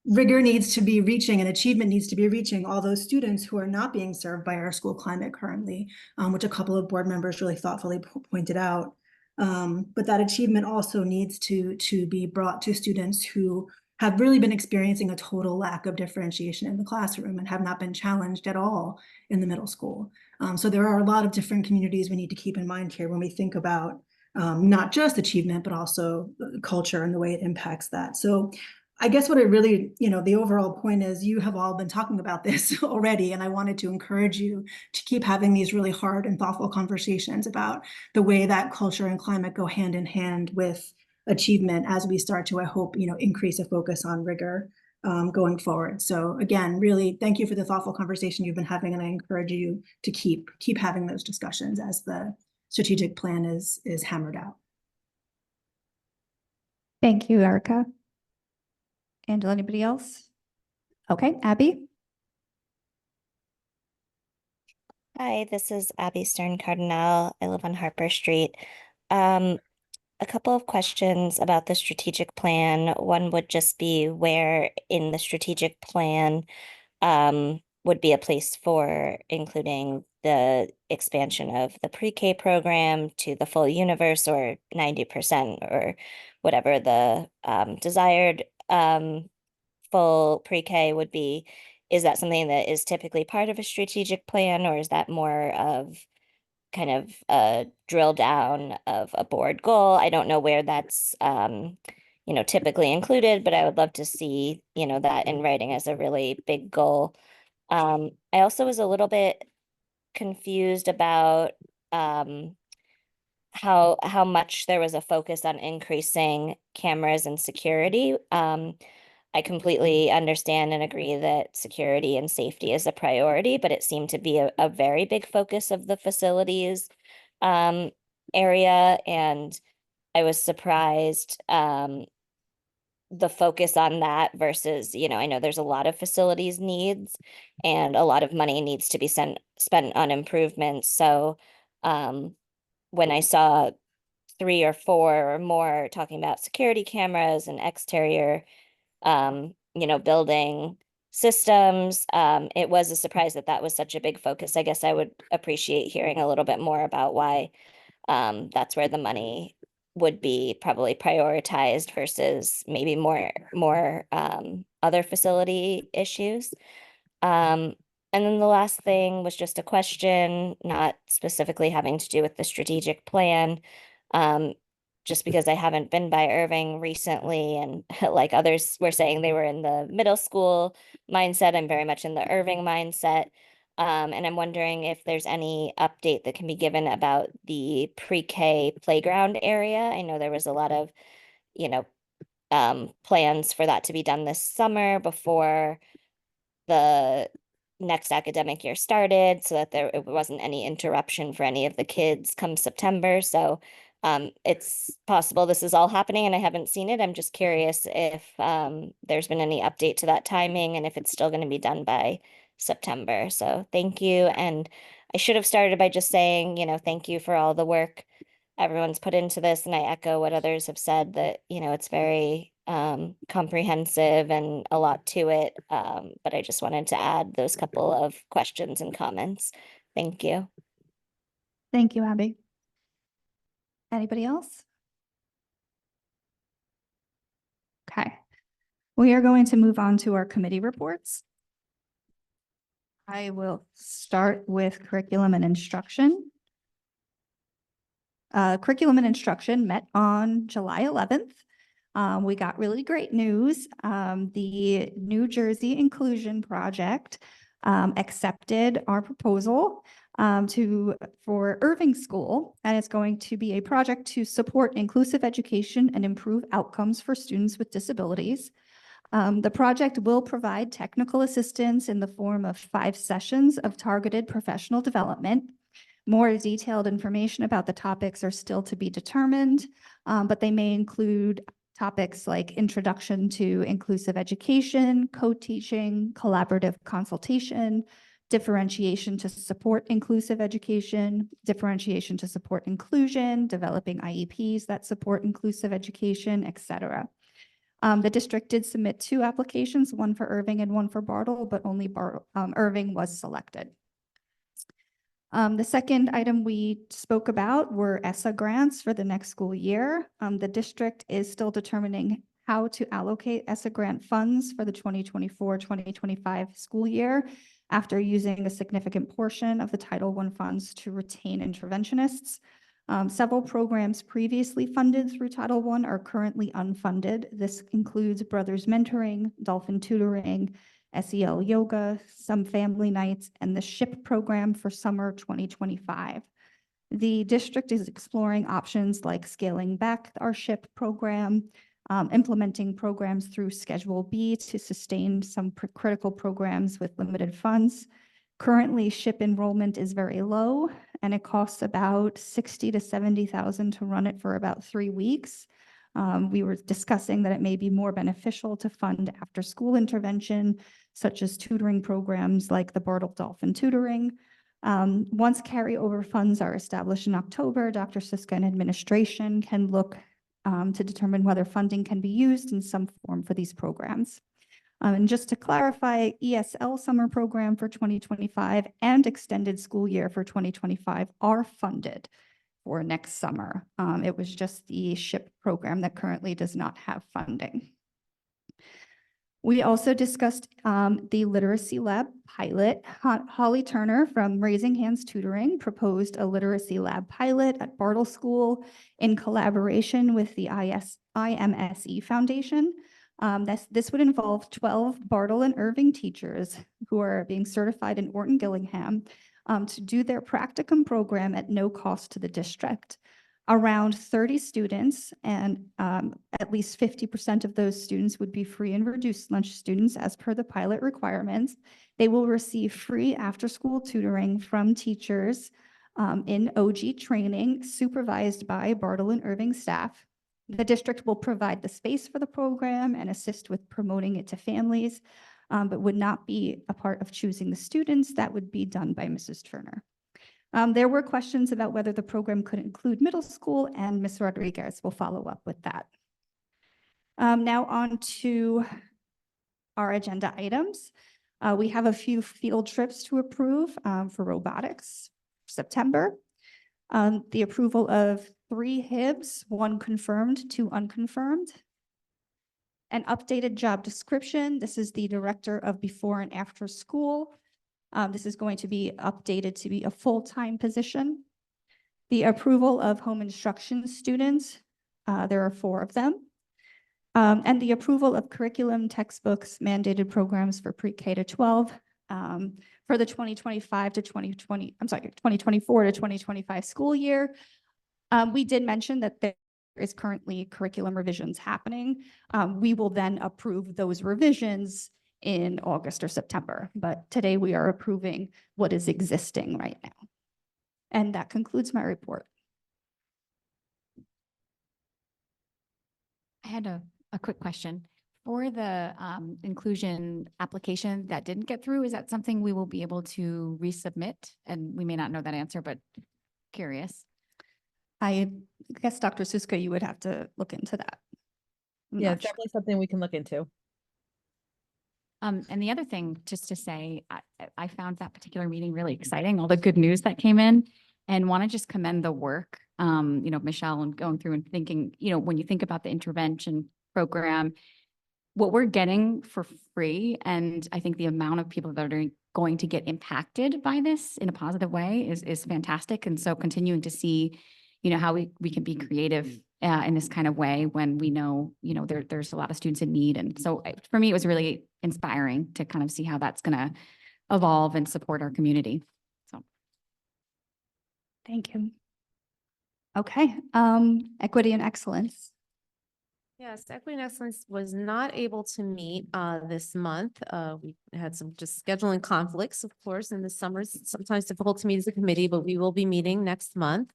rigor needs to be reaching and achievement needs to be reaching all those students who are not being served by our school climate currently, which a couple of board members really thoughtfully pointed out. But that achievement also needs to be brought to students who have really been experiencing a total lack of differentiation in the classroom and have not been challenged at all in the middle school. So there are a lot of different communities we need to keep in mind here when we think about not just achievement, but also culture and the way it impacts that. So I guess what it really, you know, the overall point is, you have all been talking about this already, and I wanted to encourage you to keep having these really hard and thoughtful conversations about the way that culture and climate go hand in hand with achievement as we start to, I hope, you know, increase a focus on rigor going forward. So again, really thank you for the thoughtful conversation you've been having, and I encourage you to keep having those discussions as the strategic plan is hammered out. Thank you, Erica. Angela, anybody else? Okay, Abby? Hi, this is Abby Stern Cardinal. I live on Harper Street. I a couple of questions about the strategic plan. One would just be where in the strategic plan would be a place for including the expansion of the pre-K program to the full universe or 90% or whatever the desired full pre-K would be. Is that something that is typically part of a strategic plan, or is that more of kind of a drill down of a board goal? I don't know where that's typically included, but I would love to see, that in writing as a really big goal. I also was a little bit confused about how much there was a focus on increasing cameras and security. I completely understand and agree that security and safety is a priority, but it seemed to be a very big focus of the facilities area, and I was surprised the focus on that versus, I know there's a lot of facilities needs and a lot of money needs to be spent on improvements. So when I saw 3 or 4 or more talking about security cameras and exterior building systems, it was a surprise that that was such a big focus. I guess I would appreciate hearing a little bit more about why that's where the money would be probably prioritized versus maybe more other facility issues. And then the last thing was just a question, not specifically having to do with the strategic plan. Just because I haven't been by Irving recently, and like others were saying, they were in the middle school mindset. I'm very much in the Irving mindset. And I'm wondering if there's any update that can be given about the pre-K playground area. I know there was a lot of, plans for that to be done this summer before the next academic year started, so that it wasn't any interruption for any of the kids come September. So it's possible this is all happening and I haven't seen it. I'm just curious if there's been any update to that timing and if it's still going to be done by September. So thank you. And I should have started by just saying, thank you for all the work everyone's put into this. And I echo what others have said that, it's very comprehensive and a lot to it. But I just wanted to add those couple of questions and comments. Thank you. Thank you, Abby. Anybody else? Okay. We are going to move on to our committee reports. I will start with curriculum and instruction. Curriculum and instruction met on July 11th. We got really great news. The New Jersey Inclusion Project accepted our proposal for Irving School, and it's going to be a project to support inclusive education and improve outcomes for students with disabilities. The project will provide technical assistance in the form of 5 sessions of targeted professional development. More detailed information about the topics are still to be determined, but they may include topics like introduction to inclusive education, co-teaching, collaborative consultation, differentiation to support inclusive education, differentiation to support inclusion, developing IEPs that support inclusive education, etc. The district did submit 2 applications, one for Irving and one for Bartle, but only Irving was selected. The second item we spoke about were ESSA grants for the next school year. The district is still determining how to allocate ESSA grant funds for the 2024-2025 school year after using a significant portion of the Title I funds to retain interventionists. Several programs previously funded through Title I are currently unfunded. This includes Brothers Mentoring, Dolphin Tutoring, SEL Yoga, some family nights, and the SHIP program for summer 2025. The district is exploring options like scaling back our SHIP program, implementing programs through Schedule B to sustain some critical programs with limited funds. Currently, SHIP enrollment is very low, and it costs about $60,000 to $70,000 to run it for about 3 weeks. We were discussing that it may be more beneficial to fund after-school intervention, such as tutoring programs like the Bartle Dolphin Tutoring. Once carryover funds are established in October, Dr. Siska and administration can look to determine whether funding can be used in some form for these programs. And just to clarify, ESL summer program for 2025 and extended school year for 2025 are funded for next summer. It was just the SHIP program that currently does not have funding. We also discussed the literacy lab pilot. Holly Turner from Raising Hands Tutoring proposed a literacy lab pilot at Bartle School in collaboration with the IMSE Foundation. This would involve 12 Bartle and Irving teachers who are being certified in Orton Gillingham to do their practicum program at no cost to the district. Around 30 students, and at least 50% of those students would be free and reduced lunch students as per the pilot requirements. They will receive free after-school tutoring from teachers in OG training supervised by Bartle and Irving staff. The district will provide the space for the program and assist with promoting it to families, but would not be a part of choosing the students. That would be done by Mrs. Turner. There were questions about whether the program could include middle school, and Ms. Rodriguez will follow up with that. Now on to our agenda items. We have a few field trips to approve for robotics September. The approval of 3 HIBs, 1 confirmed, 2 unconfirmed. An updated job description. This is the director of before and after school. This is going to be updated to be a full-time position. The approval of home instruction students. There are 4 of them. And the approval of curriculum, textbooks, mandated programs for pre-K to 12 for the 2024 to 2025 school year. We did mention that there is currently curriculum revisions happening. We will then approve those revisions in August or September, but today we are approving what is existing right now. And that concludes my report. I had a quick question. For the inclusion application that didn't get through, is that something we will be able to resubmit? And we may not know that answer, but curious. I guess, Dr. Suska, you would have to look into that. Yeah, it's definitely something we can look into. And the other thing, just to say, I found that particular meeting really exciting, all the good news that came in, and want to just commend the work, Michelle, and going through and thinking, when you think about the intervention program, what we're getting for free, and I think the amount of people that are going to get impacted by this in a positive way is fantastic. And so continuing to see, how we can be creative in this kind of way when we know, there's a lot of students in need. And so for me, it was really inspiring to kind of see how that's going to evolve and support our community. So. Thank you. Okay, equity and excellence. Yes, Equity and Excellence was not able to meet this month. We had some just scheduling conflicts, of course, in the summer. It's sometimes difficult to meet as a committee, but we will be meeting next month.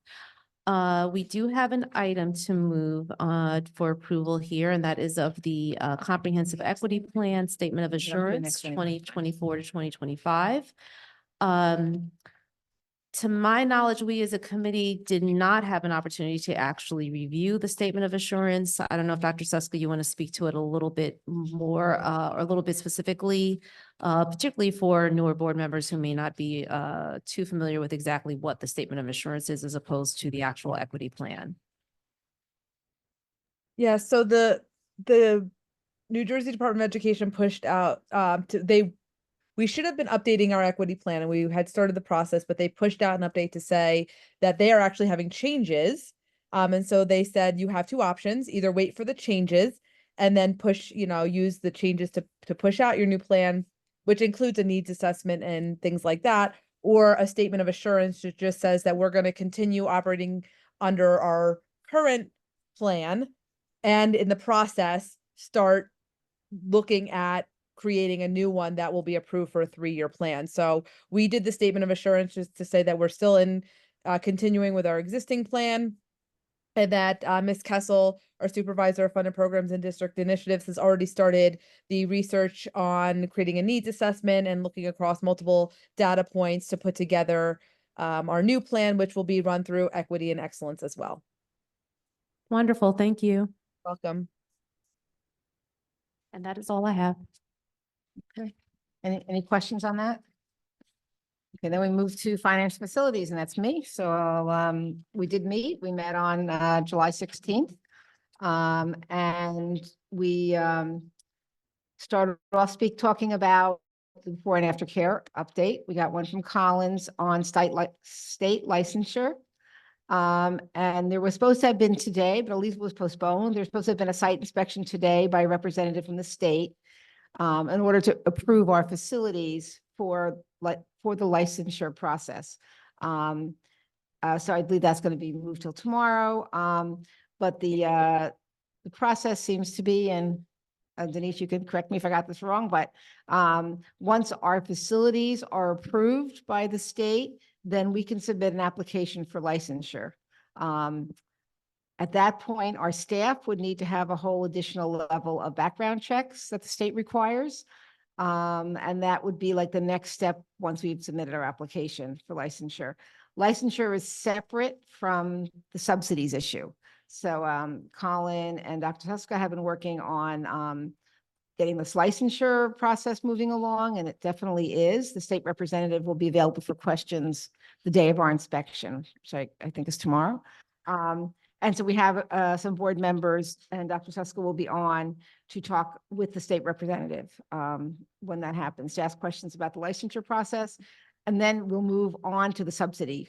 We do have an item to move for approval here, and that is of the Comprehensive Equity Plan Statement of Assurance 2024 to 2025. To my knowledge, we as a committee did not have an opportunity to actually review the Statement of Assurance. I don't know if Dr. Suska, you want to speak to it a little bit more or a little bit specifically, particularly for newer board members who may not be too familiar with exactly what the Statement of Assurance is as opposed to the actual equity plan. Yeah, so the New Jersey Department of Education pushed out we should have been updating our equity plan, and we had started the process, but they pushed out an update to say that they are actually having changes. And so they said you have 2 options: either wait for the changes and then use the changes to push out your new plan, which includes a needs assessment and things like that, or a statement of assurance that just says that we're going to continue operating under our current plan, and in the process start looking at creating a new one that will be approved for a 3-year plan. So we did the statement of assurance just to say that we're still in continuing with our existing plan, and that Ms. Kessel, our supervisor of funded programs and district initiatives, has already started the research on creating a needs assessment and looking across multiple data points to put together our new plan, which will be run through equity and excellence as well. Wonderful. Thank you. Welcome. And that is all I have. Any questions on that? Okay, then we move to finance facilities, and that's me. So, we did meet. We met on, July 16th. And we, started off talking about the before and after care update. We got one from Collins on state licensure. And there was supposed to have been today, but at least it was postponed. There's supposed to have been a site inspection today by a representative from the state in order to approve our facilities for the licensure process. So I believe that's going to be moved till tomorrow. But the process seems to be, and Denise, you can correct me if I got this wrong, but once our facilities are approved by the state, then we can submit an application for licensure. At that point, our staff would need to have a whole additional level of background checks that the state requires. And that would be like the next step once we've submitted our application for licensure. Licensure is separate from the subsidies issue. So Colin and Dr. Huska have been working on getting this licensure process moving along, and it definitely is. The state representative will be available for questions the day of our inspection, which I think is tomorrow. And so we have some board members, and Dr. Huska will be on to talk with the state representative when that happens, to ask questions about the licensure process. And then we'll move on to the subsidy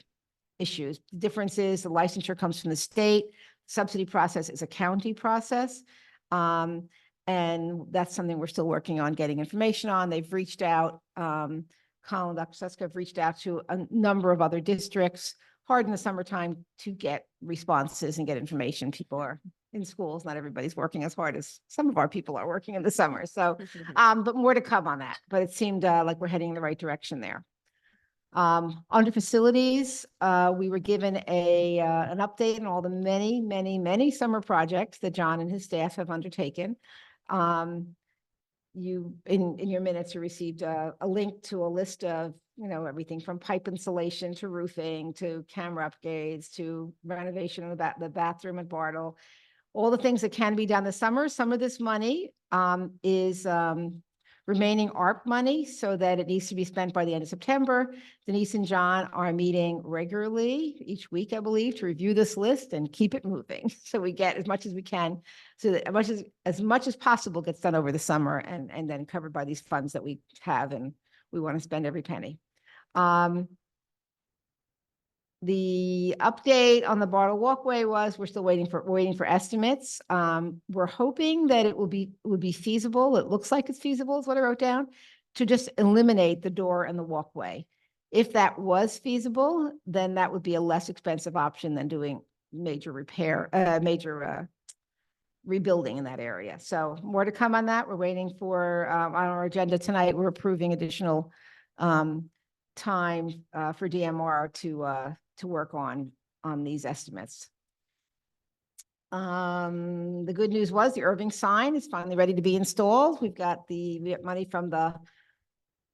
issues. The difference is the licensure comes from the state. Subsidy process is a county process. And that's something we're still working on getting information on. They've reached out, Colin and Dr. Suska have reached out to a number of other districts, hard in the summertime to get responses and get information. People are in schools. Not everybody's working as hard as some of our people are working in the summer. So, but more to come on that. But it seemed like we're heading in the right direction there. Under facilities, we were given an update on all the many summer projects that John and his staff have undertaken. You in your minutes, you received a link to a list of, everything from pipe insulation to roofing to camera upgrades to renovation of the bathroom at Bartle, all the things that can be done this summer. Some of this money is remaining ARP money, so that it needs to be spent by the end of September. Denise and John are meeting regularly each week, I believe, to review this list and keep it moving. So we get as much as we can, so that as much as possible gets done over the summer and then covered by these funds that we have, and we want to spend every penny. The update on the Bartle Walkway was we're still waiting for estimates. We're hoping that it would be feasible. It looks like it's feasible is what I wrote down, to just eliminate the door and the walkway. If that was feasible, then that would be a less expensive option than doing major rebuilding in that area. So more to come on that. We're waiting for on our agenda tonight. We're approving additional time for DMR to work on these estimates. The good news was the Irving sign is finally ready to be installed. We got money from the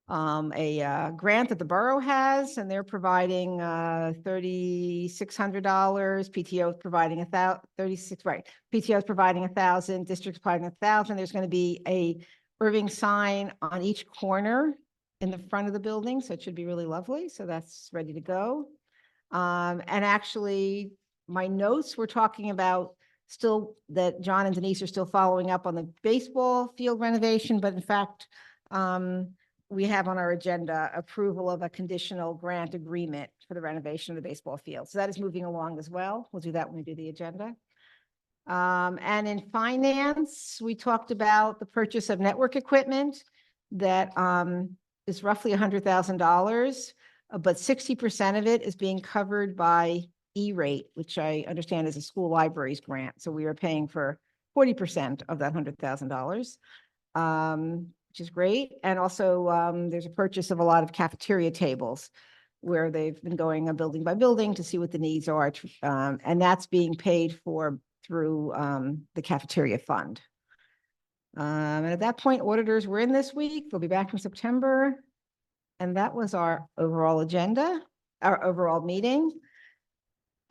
a grant that the borough has, and they're providing $3,600. PTO is providing PTO is providing 1,000, district's providing 1,000. There's going to be a Irving sign on each corner in the front of the building, so it should be really lovely. So that's ready to go. And actually, my notes were talking about still that John and Denise are still following up on the baseball field renovation, but in fact, we have on our agenda approval of a conditional grant agreement for the renovation of the baseball field. So that is moving along as well. We'll do that when we do the agenda. And in finance, we talked about the purchase of network equipment that is roughly $100,000, but 60% of it is being covered by E-rate, which I understand is a school libraries grant. So we are paying for 40% of that $100,000, which is great. And also there's a purchase of a lot of cafeteria tables where they've been going building by building to see what the needs are. And that's being paid for through the cafeteria fund. And at that point, auditors were in this week. They'll be back in September. And that was our overall agenda, our overall meeting.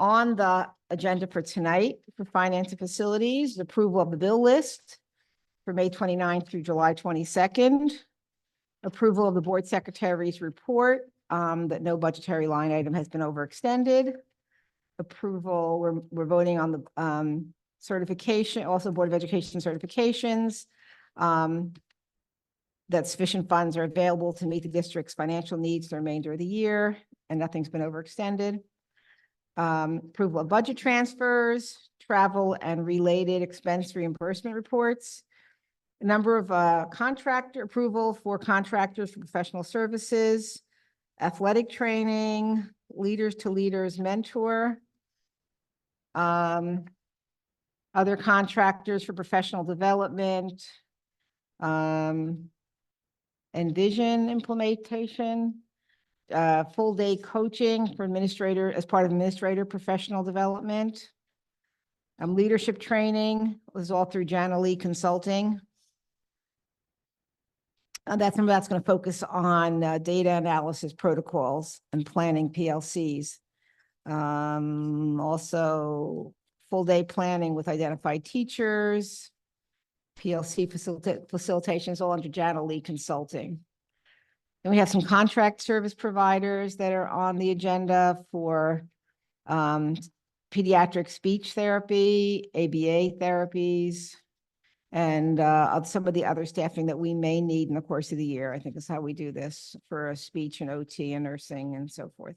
on the agenda for tonight for finance and facilities, approval of the bill list for May 29th through July 22nd. Approval of the board secretary's report, that no budgetary line item has been overextended. Approval, we're voting on the, certification, also Board of Education certifications. That sufficient funds are available to meet the district's financial needs the remainder of the year, and nothing's been overextended. Approval of budget transfers, travel and related expense reimbursement reports. A number of contractor approval for contractors for professional services, athletic training, leaders to leaders mentor. Other contractors for professional development. Envision implementation. Full day coaching for administrator as part of administrator professional development. Leadership training was all through Jana Lee Consulting. That's going to focus on data analysis protocols and planning PLCs. Also full day planning with identified teachers, PLC facilitations all under Jana Lee Consulting. And we have some contract service providers that are on the agenda for pediatric speech therapy, ABA therapies, and some of the other staffing that we may need in the course of the year. I think is how we do this for speech and OT and nursing and so forth.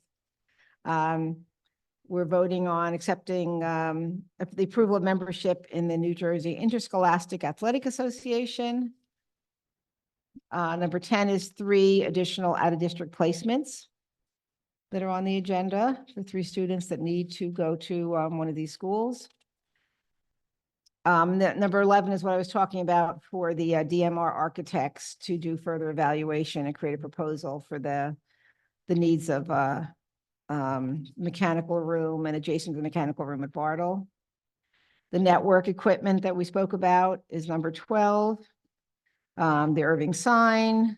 We're voting on accepting the approval of membership in the New Jersey Interscholastic Athletic Association. Number 10 is 3 additional out-of-district placements that are on the agenda for 3 students that need to go to one of these schools. Number 11 is what I was talking about for the DMR architects to do further evaluation and create a proposal for the needs of mechanical room and adjacent to the mechanical room at Bartle. The network equipment that we spoke about is number 12. The Irving sign.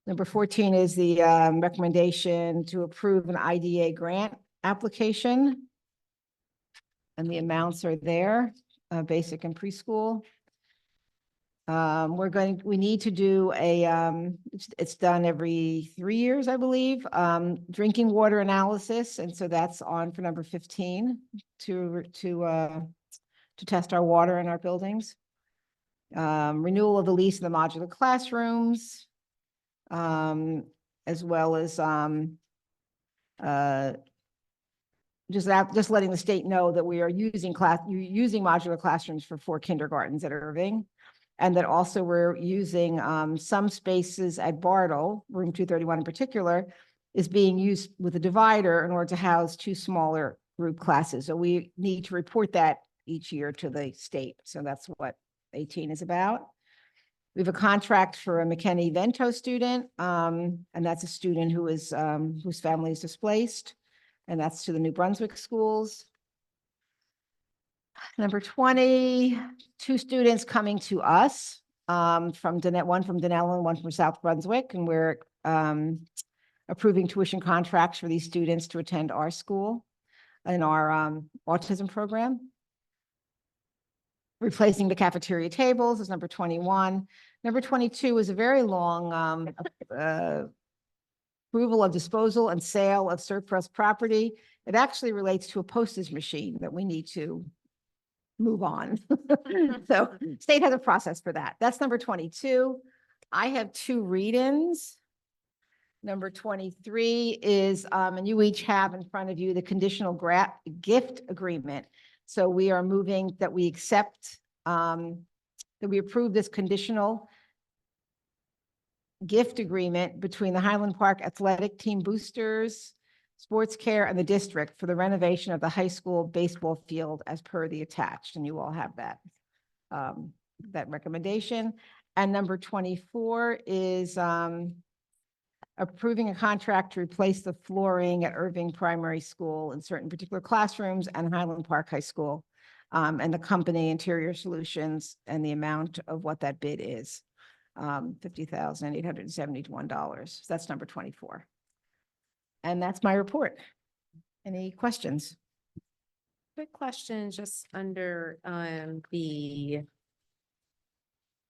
Number 14 is the recommendation to approve an IDA grant application. And the amounts are there, basic and preschool. We need to do a, it's done every 3 years, I believe, drinking water analysis. And so that's on for number 15 to test our water in our buildings. Renewal of the lease of the modular classrooms, as well as just letting the state know that we are using modular classrooms for 4 kindergartens at Irving, and that also we're using some spaces at Bartle, room 231 in particular, is being used with a divider in order to house 2 smaller group classes. So we need to report that each year to the state. So that's what 18 is about. We have a contract for a McKinney-Vento student, and that's a student who is whose family is displaced, and that's to the New Brunswick schools. Number 20, 2 students coming to us one from Denellen and one from South Brunswick, and we're approving tuition contracts for these students to attend our school in our autism program. Replacing the cafeteria tables is number 21. Number 22 is a very long approval of disposal and sale of surplus property. It actually relates to a postage machine that we need to move on. So state has a process for that. That's number 22. I have 2 read-ins. Number 23 is, and you each have in front of you the conditional gift agreement. So we are moving that we accept, that we approve this conditional gift agreement between the Highland Park Athletic Team Boosters, Sports Care, and the district for the renovation of the high school baseball field as per the attached. And you all have that, that recommendation. And number 24 is approving a contract to replace the flooring at Irving Primary School in certain particular classrooms and Highland Park High School, and the company Interior Solutions, and the amount of what that bid is, $50,871. That's number 24. And that's my report. Any questions? Quick question, just under the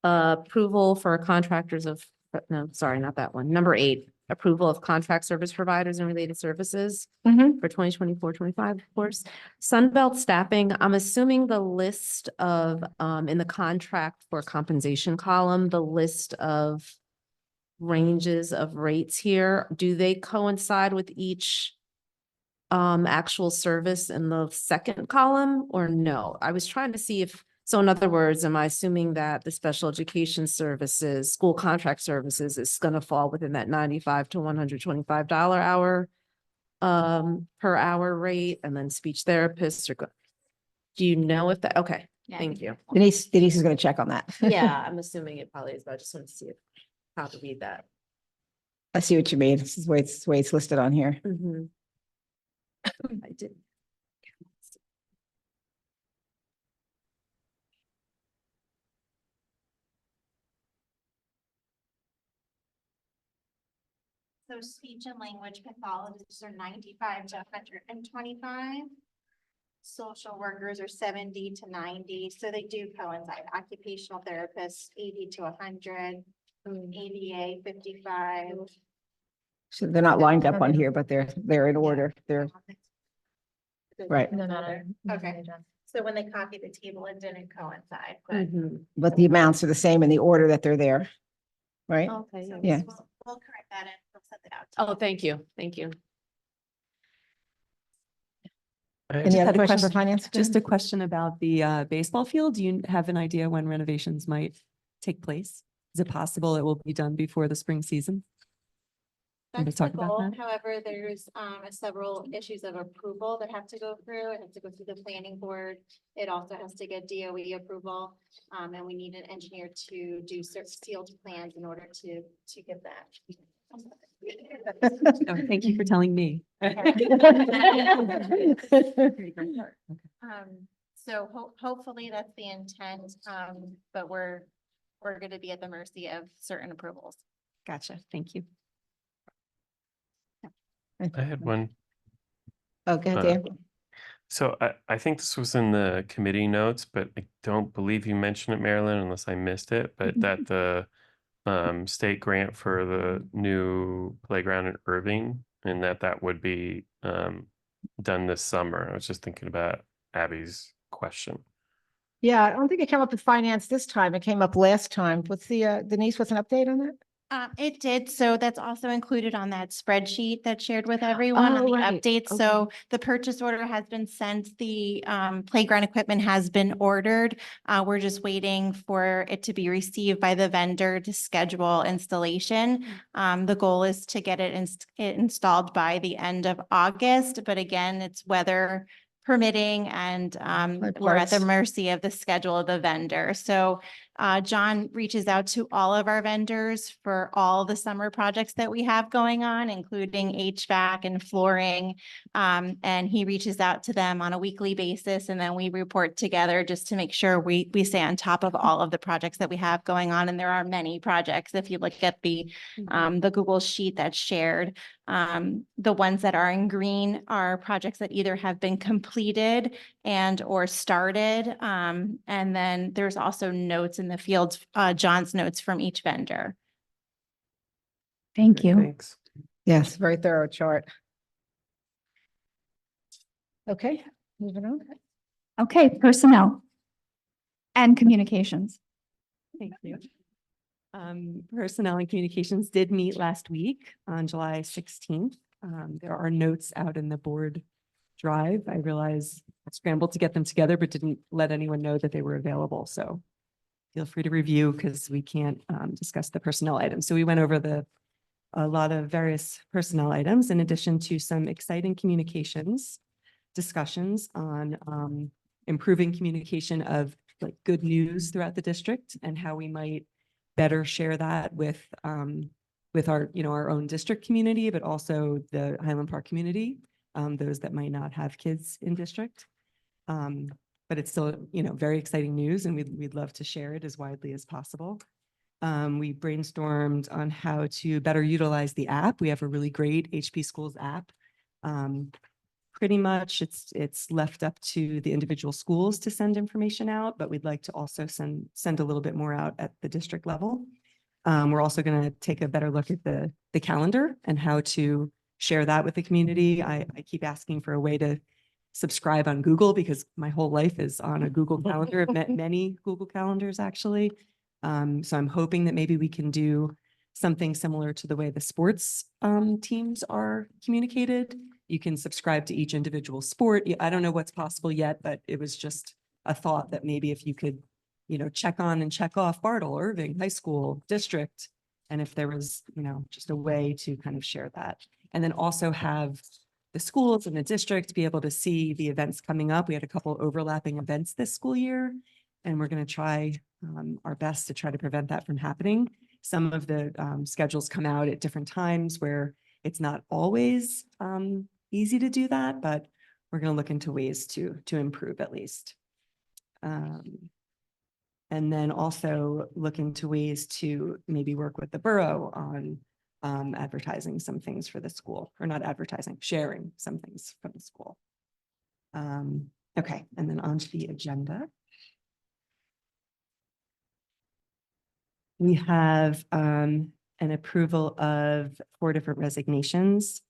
approval for contractors of, no, sorry, not that one. Number 8, approval of contract service providers and related services for 2024-25, of course. Sunbelt Staffing, I'm assuming the list of, in the contract for compensation column, the list of ranges of rates here, do they coincide with each actual service in the second column or no? I was trying to see if, so in other words, am I assuming that the special education services, school contract services is going to fall within that $95 to $125 hour per hour rate, and then speech therapists are do you know if that, okay, Yeah, I thank think you. Denise is going to check on that. Yeah, I'm assuming it probably is, but I just wanted to see how to read that. I see what you mean. This is the way it's listed on here. I did. So speech and language pathologists are 95 to 125. Social workers are 70 to 90, so they do coincide. Occupational therapists, 80 to 100, ABA, 55. So they're not lined up on here, but they're in order. They're right. Okay, so when they copied the table, it didn't coincide, but. But the amounts are the same in the order that they're there. Right? Okay. So Yeah. We'll correct that and we'll send it out. Oh, thank you. Thank you. Any other had a questions for question- finance? Just a question about the baseball field. Do you have an idea when renovations might take place? Is it possible it will be done before the spring season? Want to That's the talk about goal. that? However, there's several issues of approval that have to go through. It has to go through the planning board. It also has to get DOE approval. And we need an engineer to do sealed plans in order to get that. Oh, thank you for telling me. So hopefully that's the intent, but we're gonna be at the mercy of certain approvals. Gotcha. Thank you. I had one. Okay, Uh, Dan. So I think this was in the committee notes, but I don't believe you mentioned it, Marilyn, unless I missed it, but that the state grant for the new playground in Irving and that would be done this summer. I was just thinking about Abby's question. Yeah, I don't think it came up with finance this time. It came up last time. What's the Denise, what's an update on that? It did. So that's also included on that spreadsheet that's shared with everyone on Oh, the right. updates. So the purchase order has been sent. The playground equipment has been ordered. We're just waiting for it to be received by the vendor to schedule installation. The goal is to get it installed by the end of August, but again, it's weather permitting and we're at the parts. mercy of the schedule of the vendor. So John reaches out to all of our vendors for all the summer projects that we have going on, including HVAC and flooring. And he reaches out to them on a weekly basis, and then we report together just to make sure we stay on top of all of the projects that we have going on. And there are many projects. If you look at the Google sheet that's shared, the ones that are in green are projects that either have been completed and or started. And then there's also notes in the fields, John's notes from each vendor. Thank you. Thanks. Yes, very thorough chart. Okay, moving on. Okay, personnel and communications. Thank you. Personnel and communications did meet last week on July 16th. There are notes out in the board drive. I realize I scrambled to get them together, but didn't let anyone know that they were available. So feel free to review because we can't discuss the personnel items. So we went over a lot of various personnel items in addition to some exciting communications discussions on improving communication of like good news throughout the district and how we might better share that with our, our own district community, but also the Highland Park community, those that might not have kids in district. But it's still, very exciting news, and we'd love to share it as widely as possible. We brainstormed on how to better utilize the app. We have a really great HP Schools app pretty much it's left up to the individual schools to send information out, but we'd like to also send a little bit more out at the district level. We're also going to take a better look at the calendar and how to share that with the community. I keep asking for a way to subscribe on Google because my whole life is on a Google Calendar. I've met many Google Calendars actually. So I'm hoping that maybe we can do something similar to the way the sports teams are communicated. You can subscribe to each individual sport. I don't know what's possible yet, but it was just a thought that maybe if you could, check on and check off Bartle, Irving, high school, district, and if there was, just a way to kind of share that. And then also have the schools and the district be able to see the events coming up. We had a couple overlapping events this school year, and we're going to try our best to try to prevent that from happening. Some of the schedules come out at different times where it's not always easy to do that, but we're going to look into ways to improve at least. And then also look into ways to maybe work with the borough on advertising some things for the school, or not advertising, sharing some things from the school. Okay, and then onto the agenda. We have an approval of 4 different resignations,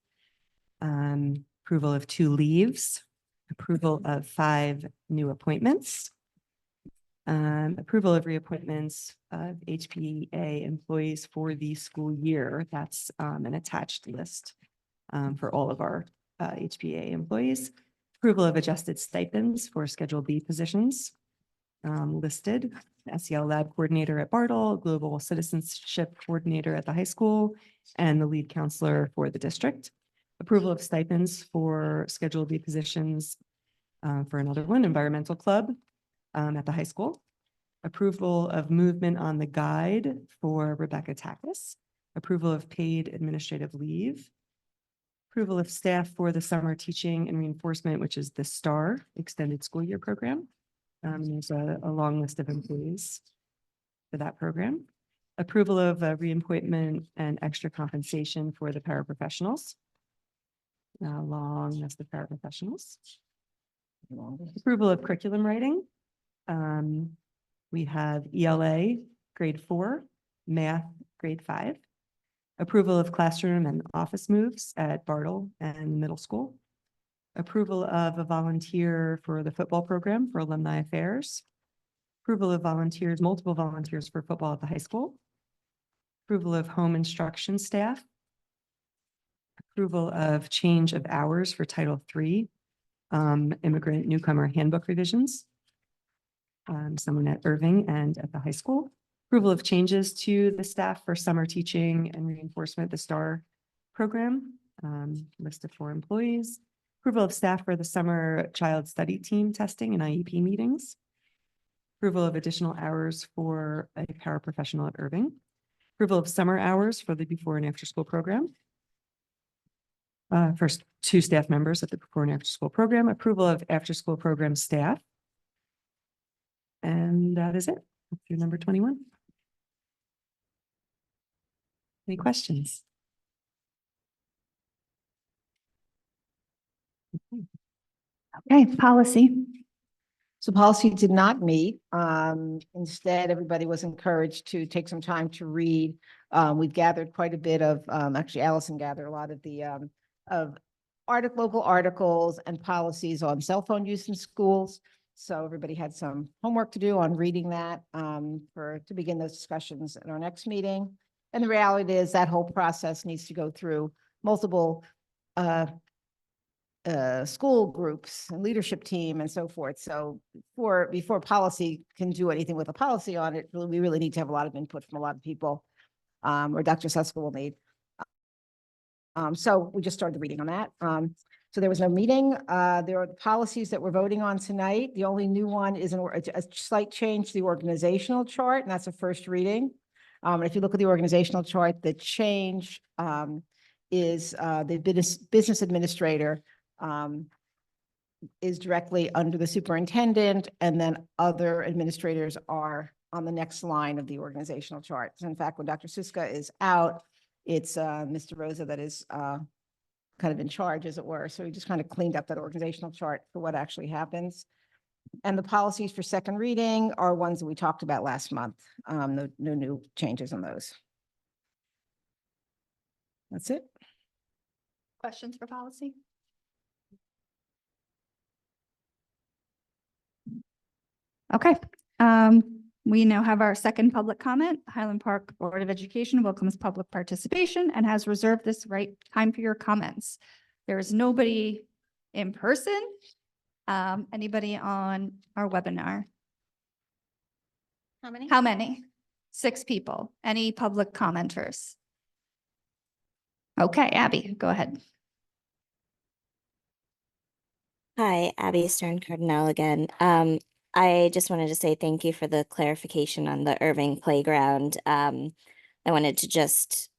approval of 2 leaves, approval of 5 new appointments, approval of reappointments of HPA employees for the school year. That's an attached list for all of our HPA employees. Approval of adjusted stipends for Schedule B positions listed. SEL Lab Coordinator at Bartle, Global Citizenship Coordinator at the high school, and the lead counselor for the district. Approval of stipends for Schedule B positions for another one, Environmental Club at the high school. Approval of movement on the guide for Rebecca Takis. Approval of paid administrative leave. Approval of staff for the summer teaching and reinforcement, which is the STAR extended school year program. There's a long list of employees for that program. Approval of reappointment and extra compensation for the paraprofessionals. A long list of paraprofessionals. Approval of curriculum writing. We have ELA grade 4, math grade 5. Approval of classroom and office moves at Bartle and middle school. Approval of a volunteer for the football program for alumni affairs. Approval of volunteers, multiple volunteers for football at the high school. Approval of home instruction staff. Approval of change of hours for Title III, immigrant newcomer handbook revisions. Someone at Irving and at the high school. Approval of changes to the staff for summer teaching and reinforcement, the STAR program, list of 4 employees. Approval of staff for the summer child study team testing and IEP meetings. Approval of additional hours for a paraprofessional at Irving. Approval of summer hours for the before and after school program. First 2 staff members at the before and after school program. Approval of after school program staff. And that is it. Through number 21. Any questions? Okay, policy. So policy did not meet. Instead, everybody was encouraged to take some time to read. We've gathered quite a bit of, actually Allison gathered a lot of the local articles and policies on cell phone use in schools. So everybody had some homework to do on reading that to begin those discussions at our next meeting. And the reality is that whole process needs to go through multiple school groups and leadership team and so forth. So before policy can do anything with a policy on it, we really need to have a lot of input from a lot of people, or Dr. Suska will need. So we just started the reading on that. So there was no meeting. There are the policies that we're voting on tonight. The only new one is a slight change to the organizational chart, and that's a first reading. If you look at the organizational chart, the change is the business administrator is directly under the superintendent, and then other administrators are on the next line of the organizational chart. So in fact, when Dr. Suska is out, it's Mr. Rosa that is kind of in charge, as it were. So we just kind of cleaned up that organizational chart for what actually happens. And the policies for second reading are ones that we talked about last month. No new changes on those. That's it. Questions for policy? Okay, we now have our second public comment. Highland Park Board of Education welcomes public participation and has reserved this time for your comments. There is nobody in person. Anybody on our webinar? How many? How many? 6 people. Any public commenters? Okay, Abby, go ahead. Hi, Abby Stern Cardinal again. I just wanted to say thank you for the clarification on the Irving playground. I wanted to just,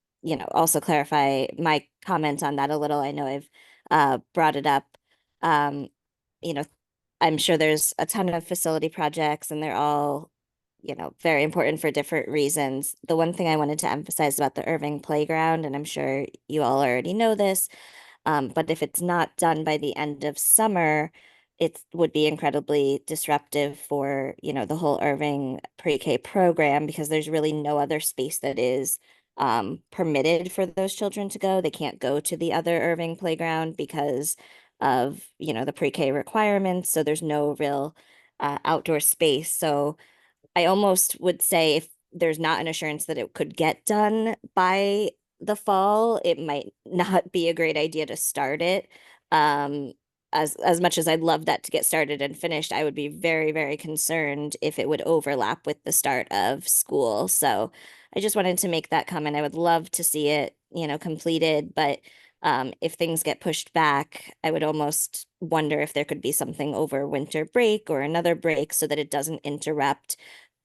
also clarify my comment on that a little. I know I've brought it up. You know, I'm sure there's a ton of facility projects and they're all, very important for different reasons. The one thing I wanted to emphasize about the Irving playground, and I'm sure you all already know this, but if it's not done by the end of summer, it would be incredibly disruptive for, the whole Irving pre-K program because there's really no other space that is permitted for those children to go. They can't go to the other Irving playground because of, the pre-K requirements. So there's no real outdoor space. So I almost would say if there's not an assurance that it could get done by the fall, it might not be a great idea to start it. As much as I'd love that to get started and finished, I would be very, very concerned if it would overlap with the start of school. So I just wanted to make that comment. I would love to see it, completed, but if things get pushed back, I would almost wonder if there could be something over winter break or another break so that it doesn't interrupt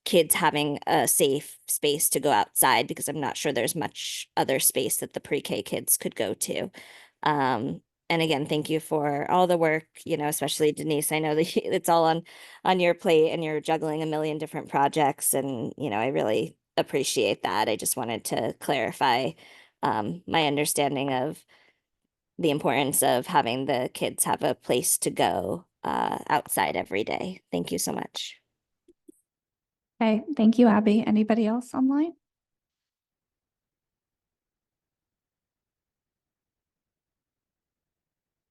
kids having a safe space to go outside because I'm not sure there's much other space that the pre-K kids could go to. And again, thank you for all the work, especially Denise. I know that it's all on your plate and you're juggling a million different projects and, I really appreciate that. I just wanted to clarify my understanding of the importance of having the kids have a place to go outside every day. Thank you so much. Okay, thank you, Abby. Anybody else online?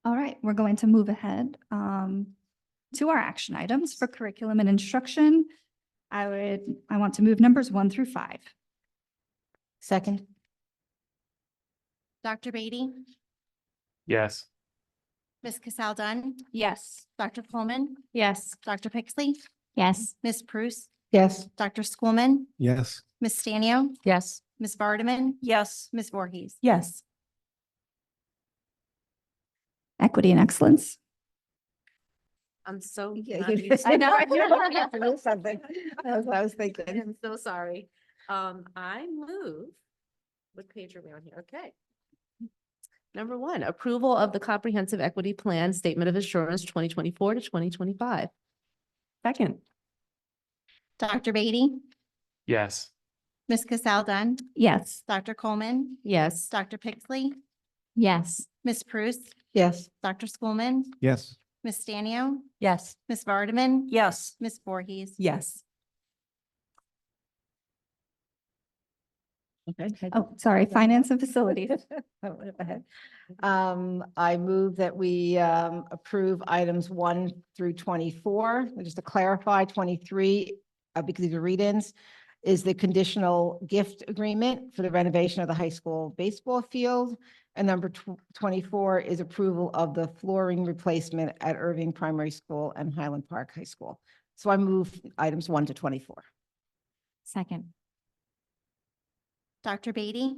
All right, we're going to move ahead to our action items for curriculum and instruction. I want to move numbers 1 through 5. Second. Dr. Beatty, Yes. Ms. Cassel Dunn, Yes. Dr. Coleman, Yes. Dr. Pixley, Yes. Ms. Prus, Yes. Dr. Schoolman, Yes. Ms. Stanio, Yes. Ms. Vardaman, Yes. Ms. Voorhees. Yes. Equity and excellence. I'm so. Yeah, not you- used to- I know. You're looking at me something. That's what I was thinking. I'm so sorry. I move. What page are we on here? Okay. Number 1, approval of the comprehensive equity plan statement of assurance 2024 to 2025. Second. Dr. Beatty, Yes. Ms. Cassel Dunn, Yes. Dr. Coleman, Yes. Dr. Pixley, Yes. Ms. Prus, Yes. Dr. Schoolman, Yes. Ms. Stanio, Yes. Ms. Vardaman, Yes. Ms. Voorhees. Yes. Okay. Oh, sorry, finance and facilities. Oh, ahead. I move that we approve items 1 through 24. Just to clarify, 23, because these are read-ins, is the conditional gift agreement for the renovation of the high school baseball field. And number 24 is approval of the flooring replacement at Irving Primary School and Highland Park High School. So I move items 1 to 24. Second. Dr. Beatty,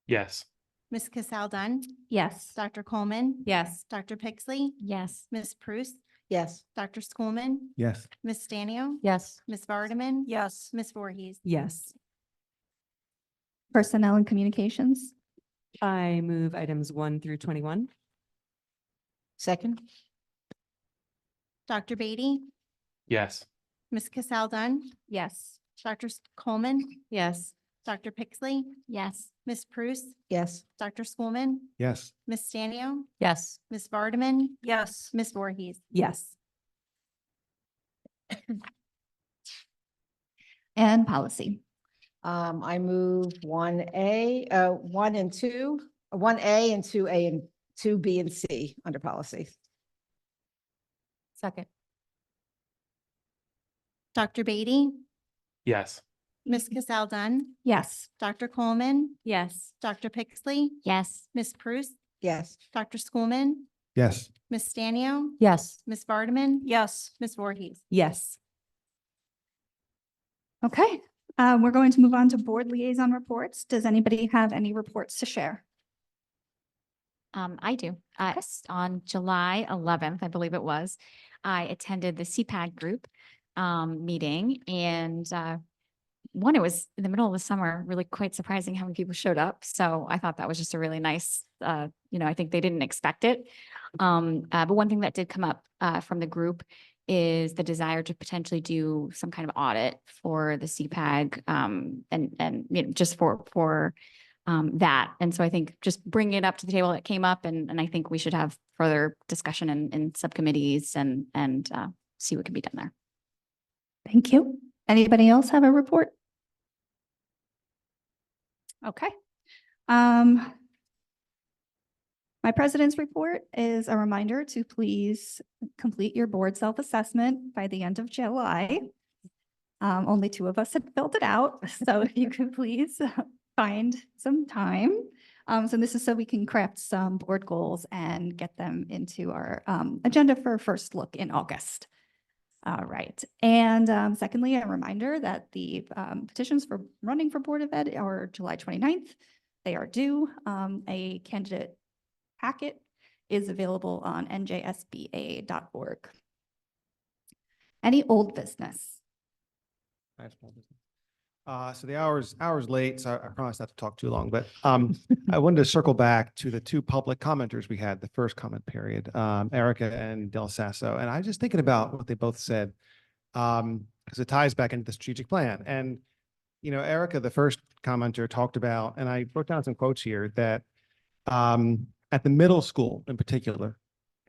Yes. Ms. Cassel Dunn, Yes. Dr. Coleman, Yes. Dr. Pixley, Yes. Ms. Prus, Yes. Dr. Schoolman, Yes. Ms. Stanio, Yes. Ms. Vardaman, Yes. Ms. Voorhees. Yes. Personnel and communications. I move items 1 through 21. Second. Dr. Beatty, Yes. Ms. Cassel Dunn, Yes. Dr. Coleman, Yes. Dr. Pixley, Yes. Ms. Prus, Yes. Dr. Schoolman, Yes. Ms. Stanio, Yes. Ms. Vardaman, Yes. Ms. Voorhees. Yes. And policy. I move 1A, 1 and 2, 1A and 2A and 2B and C under policy. Second. Dr. Beatty, Yes. Ms. Cassel Dunn, Yes. Dr. Coleman, Yes. Dr. Pixley, Yes. Ms. Prus, Yes. Dr. Schoolman, Yes. Ms. Stanio, Yes. Ms. Vardaman, Yes. Ms. Voorhees. Yes. Okay, we're going to move on to board liaison reports. Does anybody have any reports to share? I do. On July 11th, I believe it was, I attended the CPAG group meeting, and one, it was in the middle of the summer, really quite surprising how many people showed up. So I thought that was just a really nice, I think they didn't expect it. But one thing that did come up from the group is the desire to potentially do some kind of audit for the CPAG and just for that. And so I think just bringing it up to the table, it came up, and I think we should have further discussion in subcommittees and see what can be done there. Thank you. Anybody else have a report? Okay. My president's report is a reminder to please complete your board self-assessment by the end of July. Only 2 of us had filled it out, so if you could please find some time. So this is so we can craft some board goals and get them into our agenda for first look in August. All right. And secondly, a reminder that the petitions for running for Board of Ed are July 29th. They are due. A candidate packet is available on njsba.org. Any old business? So the hour's late, so I promise not to talk too long, but I wanted to circle back to the 2 public commenters we had the first comment period, Erica and Del Sasso. And I was just thinking about what they both said, because it ties back into the strategic plan. And, Erica, the first commenter, talked about, and I wrote down some quotes here, that at the middle school in particular,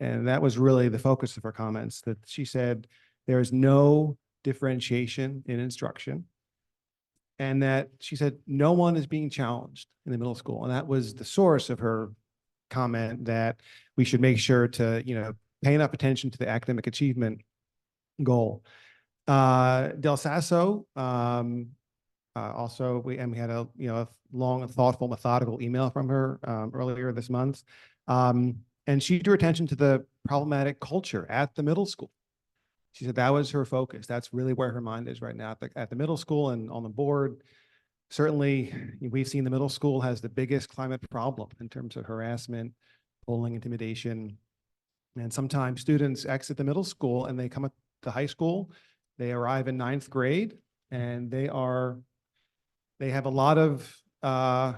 and that was really the focus of her comments, that she said there is no differentiation in instruction. And that she said no one is being challenged in the middle school. And that was the source of her comment, that we should make sure to, pay enough attention to the academic achievement goal. Del Sasso, also, we had a long and thoughtful, methodical email from her earlier this month. And she drew attention to the problematic culture at the middle school. She said that was her focus. That's really where her mind is right now at the middle school and on the board. Certainly, we've seen the middle school has the biggest climate problem in terms of harassment, bullying, intimidation. And sometimes students exit the middle school and they come to high school, they arrive in 9th grade, and they have a lot of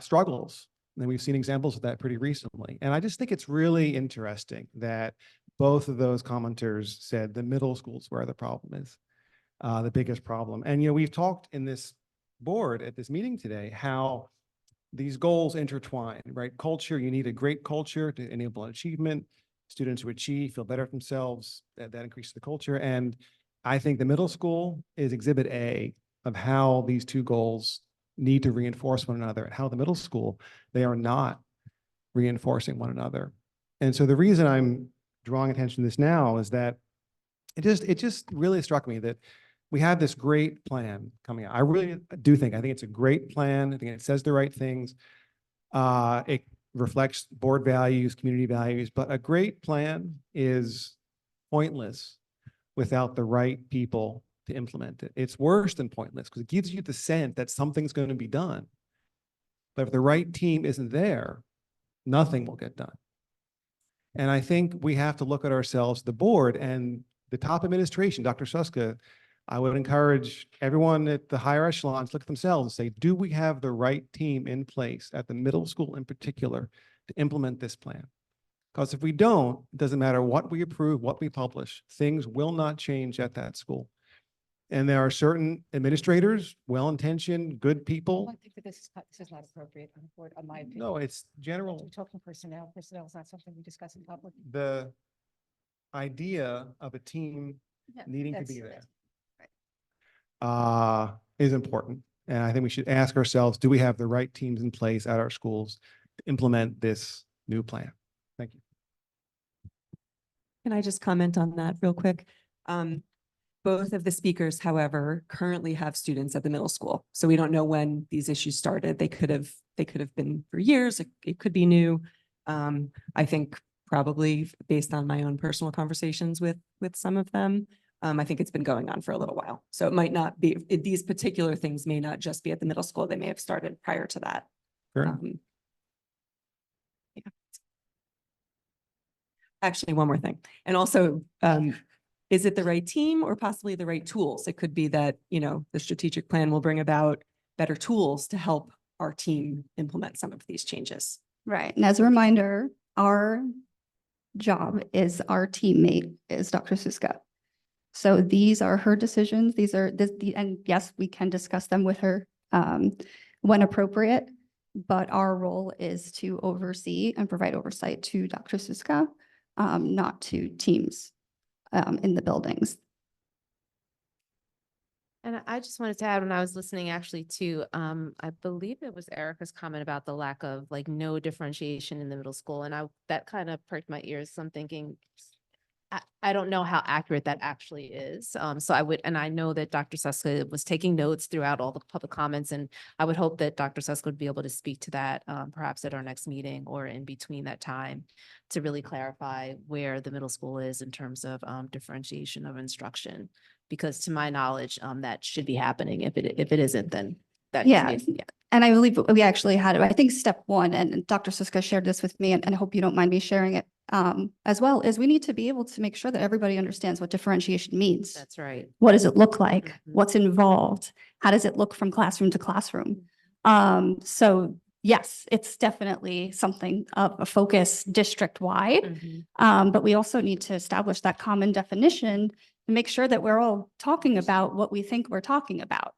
struggles. And we've seen examples of that pretty recently. And I just think it's really interesting that both of those commenters said the middle school is where the problem is, the biggest problem. And, we've talked in this board at this meeting today how these goals intertwine, right? Culture, you need a great culture to enable achievement. Students who achieve feel better themselves, that increases the culture. And I think the middle school is exhibit A of how these 2 goals need to reinforce one another, and how the middle school, they are not reinforcing one another. And so the reason I'm drawing attention to this now is that it just really struck me that we have this great plan coming out. I really do think it's a great plan. I think it says the right things. It reflects board values, community values, but a great plan is pointless without the right people to implement it. It's worse than pointless because it gives you the sense that something's going to be done. But if the right team isn't there, nothing will get done. And I think we have to look at ourselves, the board and the top administration, Dr. Suska. I would encourage everyone at the higher echelons to look at themselves and say, do we have the right team in place at the middle school in particular to implement this plan? Because if we don't, it doesn't matter what we approve, what we publish, things will not change at that school. And there are certain administrators, well-intentioned, good people. I think that this is not appropriate on the board, in my opinion. No, it's general. We're talking personnel. Personnel is not something we discuss in public. The idea of a team Yeah, needing to that's- be there right. is important. And I think we should ask ourselves, do we have the right teams in place at our schools to implement this new plan? Thank you. Can I just comment on that real quick? Both of the speakers, however, currently have students at the middle school. So we don't know when these issues started. They could have been for years. It could be new. I think probably based on my own personal conversations with some of them, I think it's been going on for a little while. So it might not be, these particular things may not just be at the middle school. They may have started prior to that. Sure. Yeah. Actually, one more thing. And also, is it the right team or possibly the right tools? It could be that, the strategic plan will bring about better tools to help our team implement some of these changes. Right. And as a reminder, our job is our teammate is Dr. Suska. So these are her decisions. These are and yes, we can discuss them with her when appropriate, but our role is to oversee and provide oversight to Dr. Suska, not to teams in the buildings. And I just wanted to add, when I was listening actually to, I believe it was Erica's comment about the lack of like no differentiation in the middle school. And that kind of perked my ears. So I'm thinking, I don't know how accurate that actually is. So I know that Dr. Suska was taking notes throughout all the public comments, and I would hope that Dr. Suska would be able to speak to that perhaps at our next meeting or in between that time to really clarify where the middle school is in terms of differentiation of instruction. Because to my knowledge, that should be happening. If it isn't, then that. Yeah. And I believe we actually had, I think step one, and Dr. Suska shared this with me, and I hope you don't mind me sharing it as well, is we need to be able to make sure that everybody understands what differentiation means. That's right. What does it look like? Mhm. What's involved? How does it look from classroom to classroom? So yes, it's definitely something of a focus district-wide, Mhm. but we also need to establish that common definition to make sure that we're all talking about what we think we're talking about.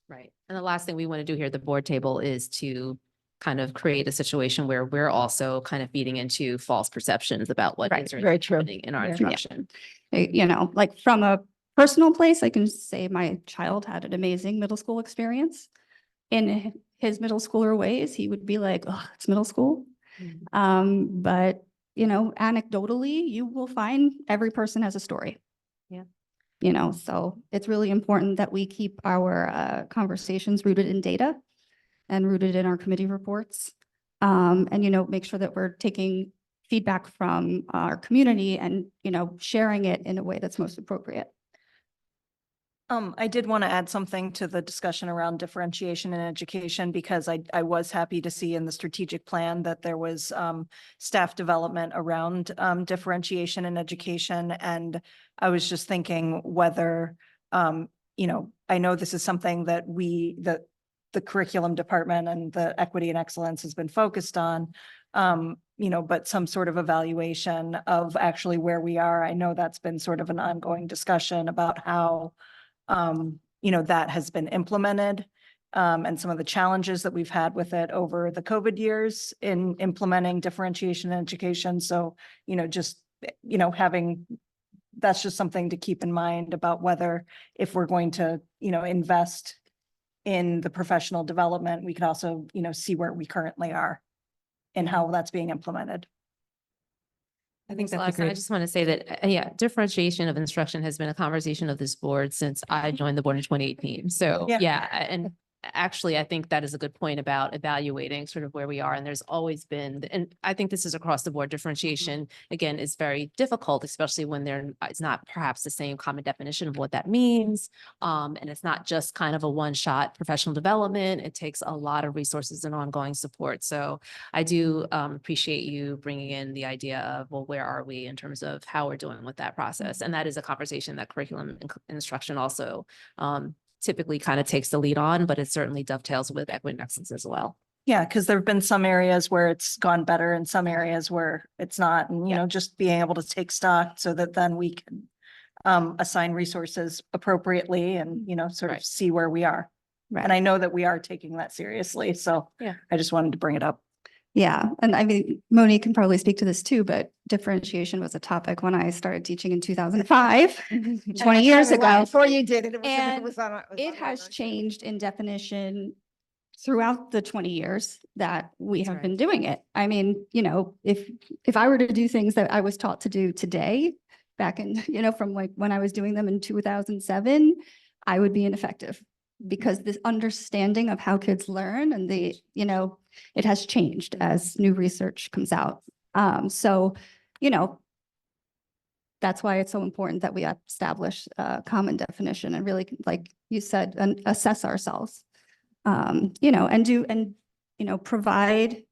Right. And the last thing we want to do here at the board table is to kind of create a situation where we're also kind of feeding into false perceptions about what Right, is or very isn't true. happening in our Yeah. instruction. Like from a personal place, I can say my child had an amazing middle school experience. In his middle schooler ways, he would be like, oh, it's middle school. But anecdotally, you will find every person has a story. Yeah. So it's really important that we keep our conversations rooted in data and rooted in our committee reports. And make sure that we're taking feedback from our community and, sharing it in a way that's most appropriate. I did want to add something to the discussion around differentiation in education, because I was happy to see in the strategic plan that there was staff development around differentiation in education. And I was just thinking whether, I know this is something that the curriculum department and the equity and excellence has been focused on, but some sort of evaluation of actually where we are. I know that's been sort of an ongoing discussion about how that has been implemented, and some of the challenges that we've had with it over the COVID years in implementing differentiation in education. So, that's just something to keep in mind about whether, if we're going to, invest in the professional development, we could also, see where we currently are and how that's being implemented. I think that's a Celeste, I great. just want to say that, differentiation of instruction has been a conversation of this board since I joined the board in 2018. So, Yeah. and actually, I think that is a good point about evaluating sort of where we are. And there's always been, and I think this is across the board, differentiation, again, is very difficult, especially when it's not perhaps the same common definition of what that means. And it's not just kind of a one-shot professional development. It takes a lot of resources and ongoing support. So I do appreciate you bringing in the idea of, well, where are we in terms of how we're doing with that process? And that is a conversation that curriculum and instruction also typically kind of takes the lead on, but it certainly dovetails with equity and excellence as well. Yeah, because there have been some areas where it's gone better and some areas where it's not, and, just being able to take stock so that then we can assign resources appropriately and, sort of Right. see where we are. Right. And I know that we are taking that seriously, so Yeah. I just wanted to bring it up. Yeah, and I mean, Monique can probably speak to this too, but differentiation was a topic when I started teaching in 2005, 20 years ago. Before you did it, it was, And it was on. was It on my has mind. changed in definition throughout the 20 years that we have right. been doing it. I mean, if I were to do things that I was taught to do today, back in, from like when I was doing them in 2007, I would be ineffective because this understanding of how kids learn and it has changed as new research comes out. So, that's why it's so important that we establish a common definition and really, like you said, and assess ourselves. Provide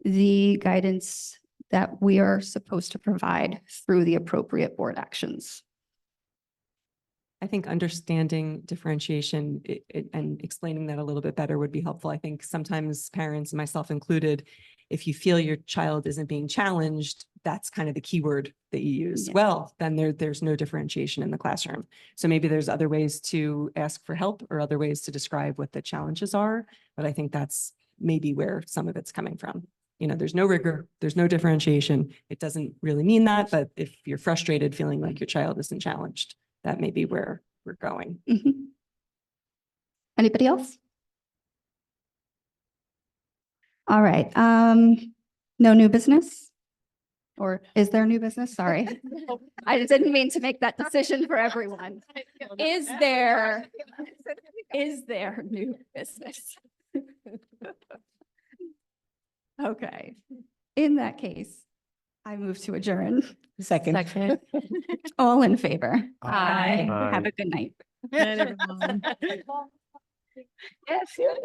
the guidance that we are supposed to provide through the appropriate board actions. I think understanding differentiation and explaining that a little bit better would be helpful. I think sometimes parents, myself included, if you feel your child isn't being challenged, that's kind of the keyword that you use. Yeah. Well, then there's no differentiation in the classroom. So maybe there's other ways to ask for help or other ways to describe what the challenges are. But I think that's maybe where some of it's coming from. There's no rigor, there's no differentiation. It doesn't really mean that, but if you're frustrated feeling like your child isn't challenged, that may be where we're going. Mhm. Anybody else? All right, no new business? Or is there new business? Sorry. I didn't mean to make that decision for everyone. Is there new business? Okay, in that case, I move to adjourn. Second. All in favor? Aye. Have a good night. Night, everyone. Yes.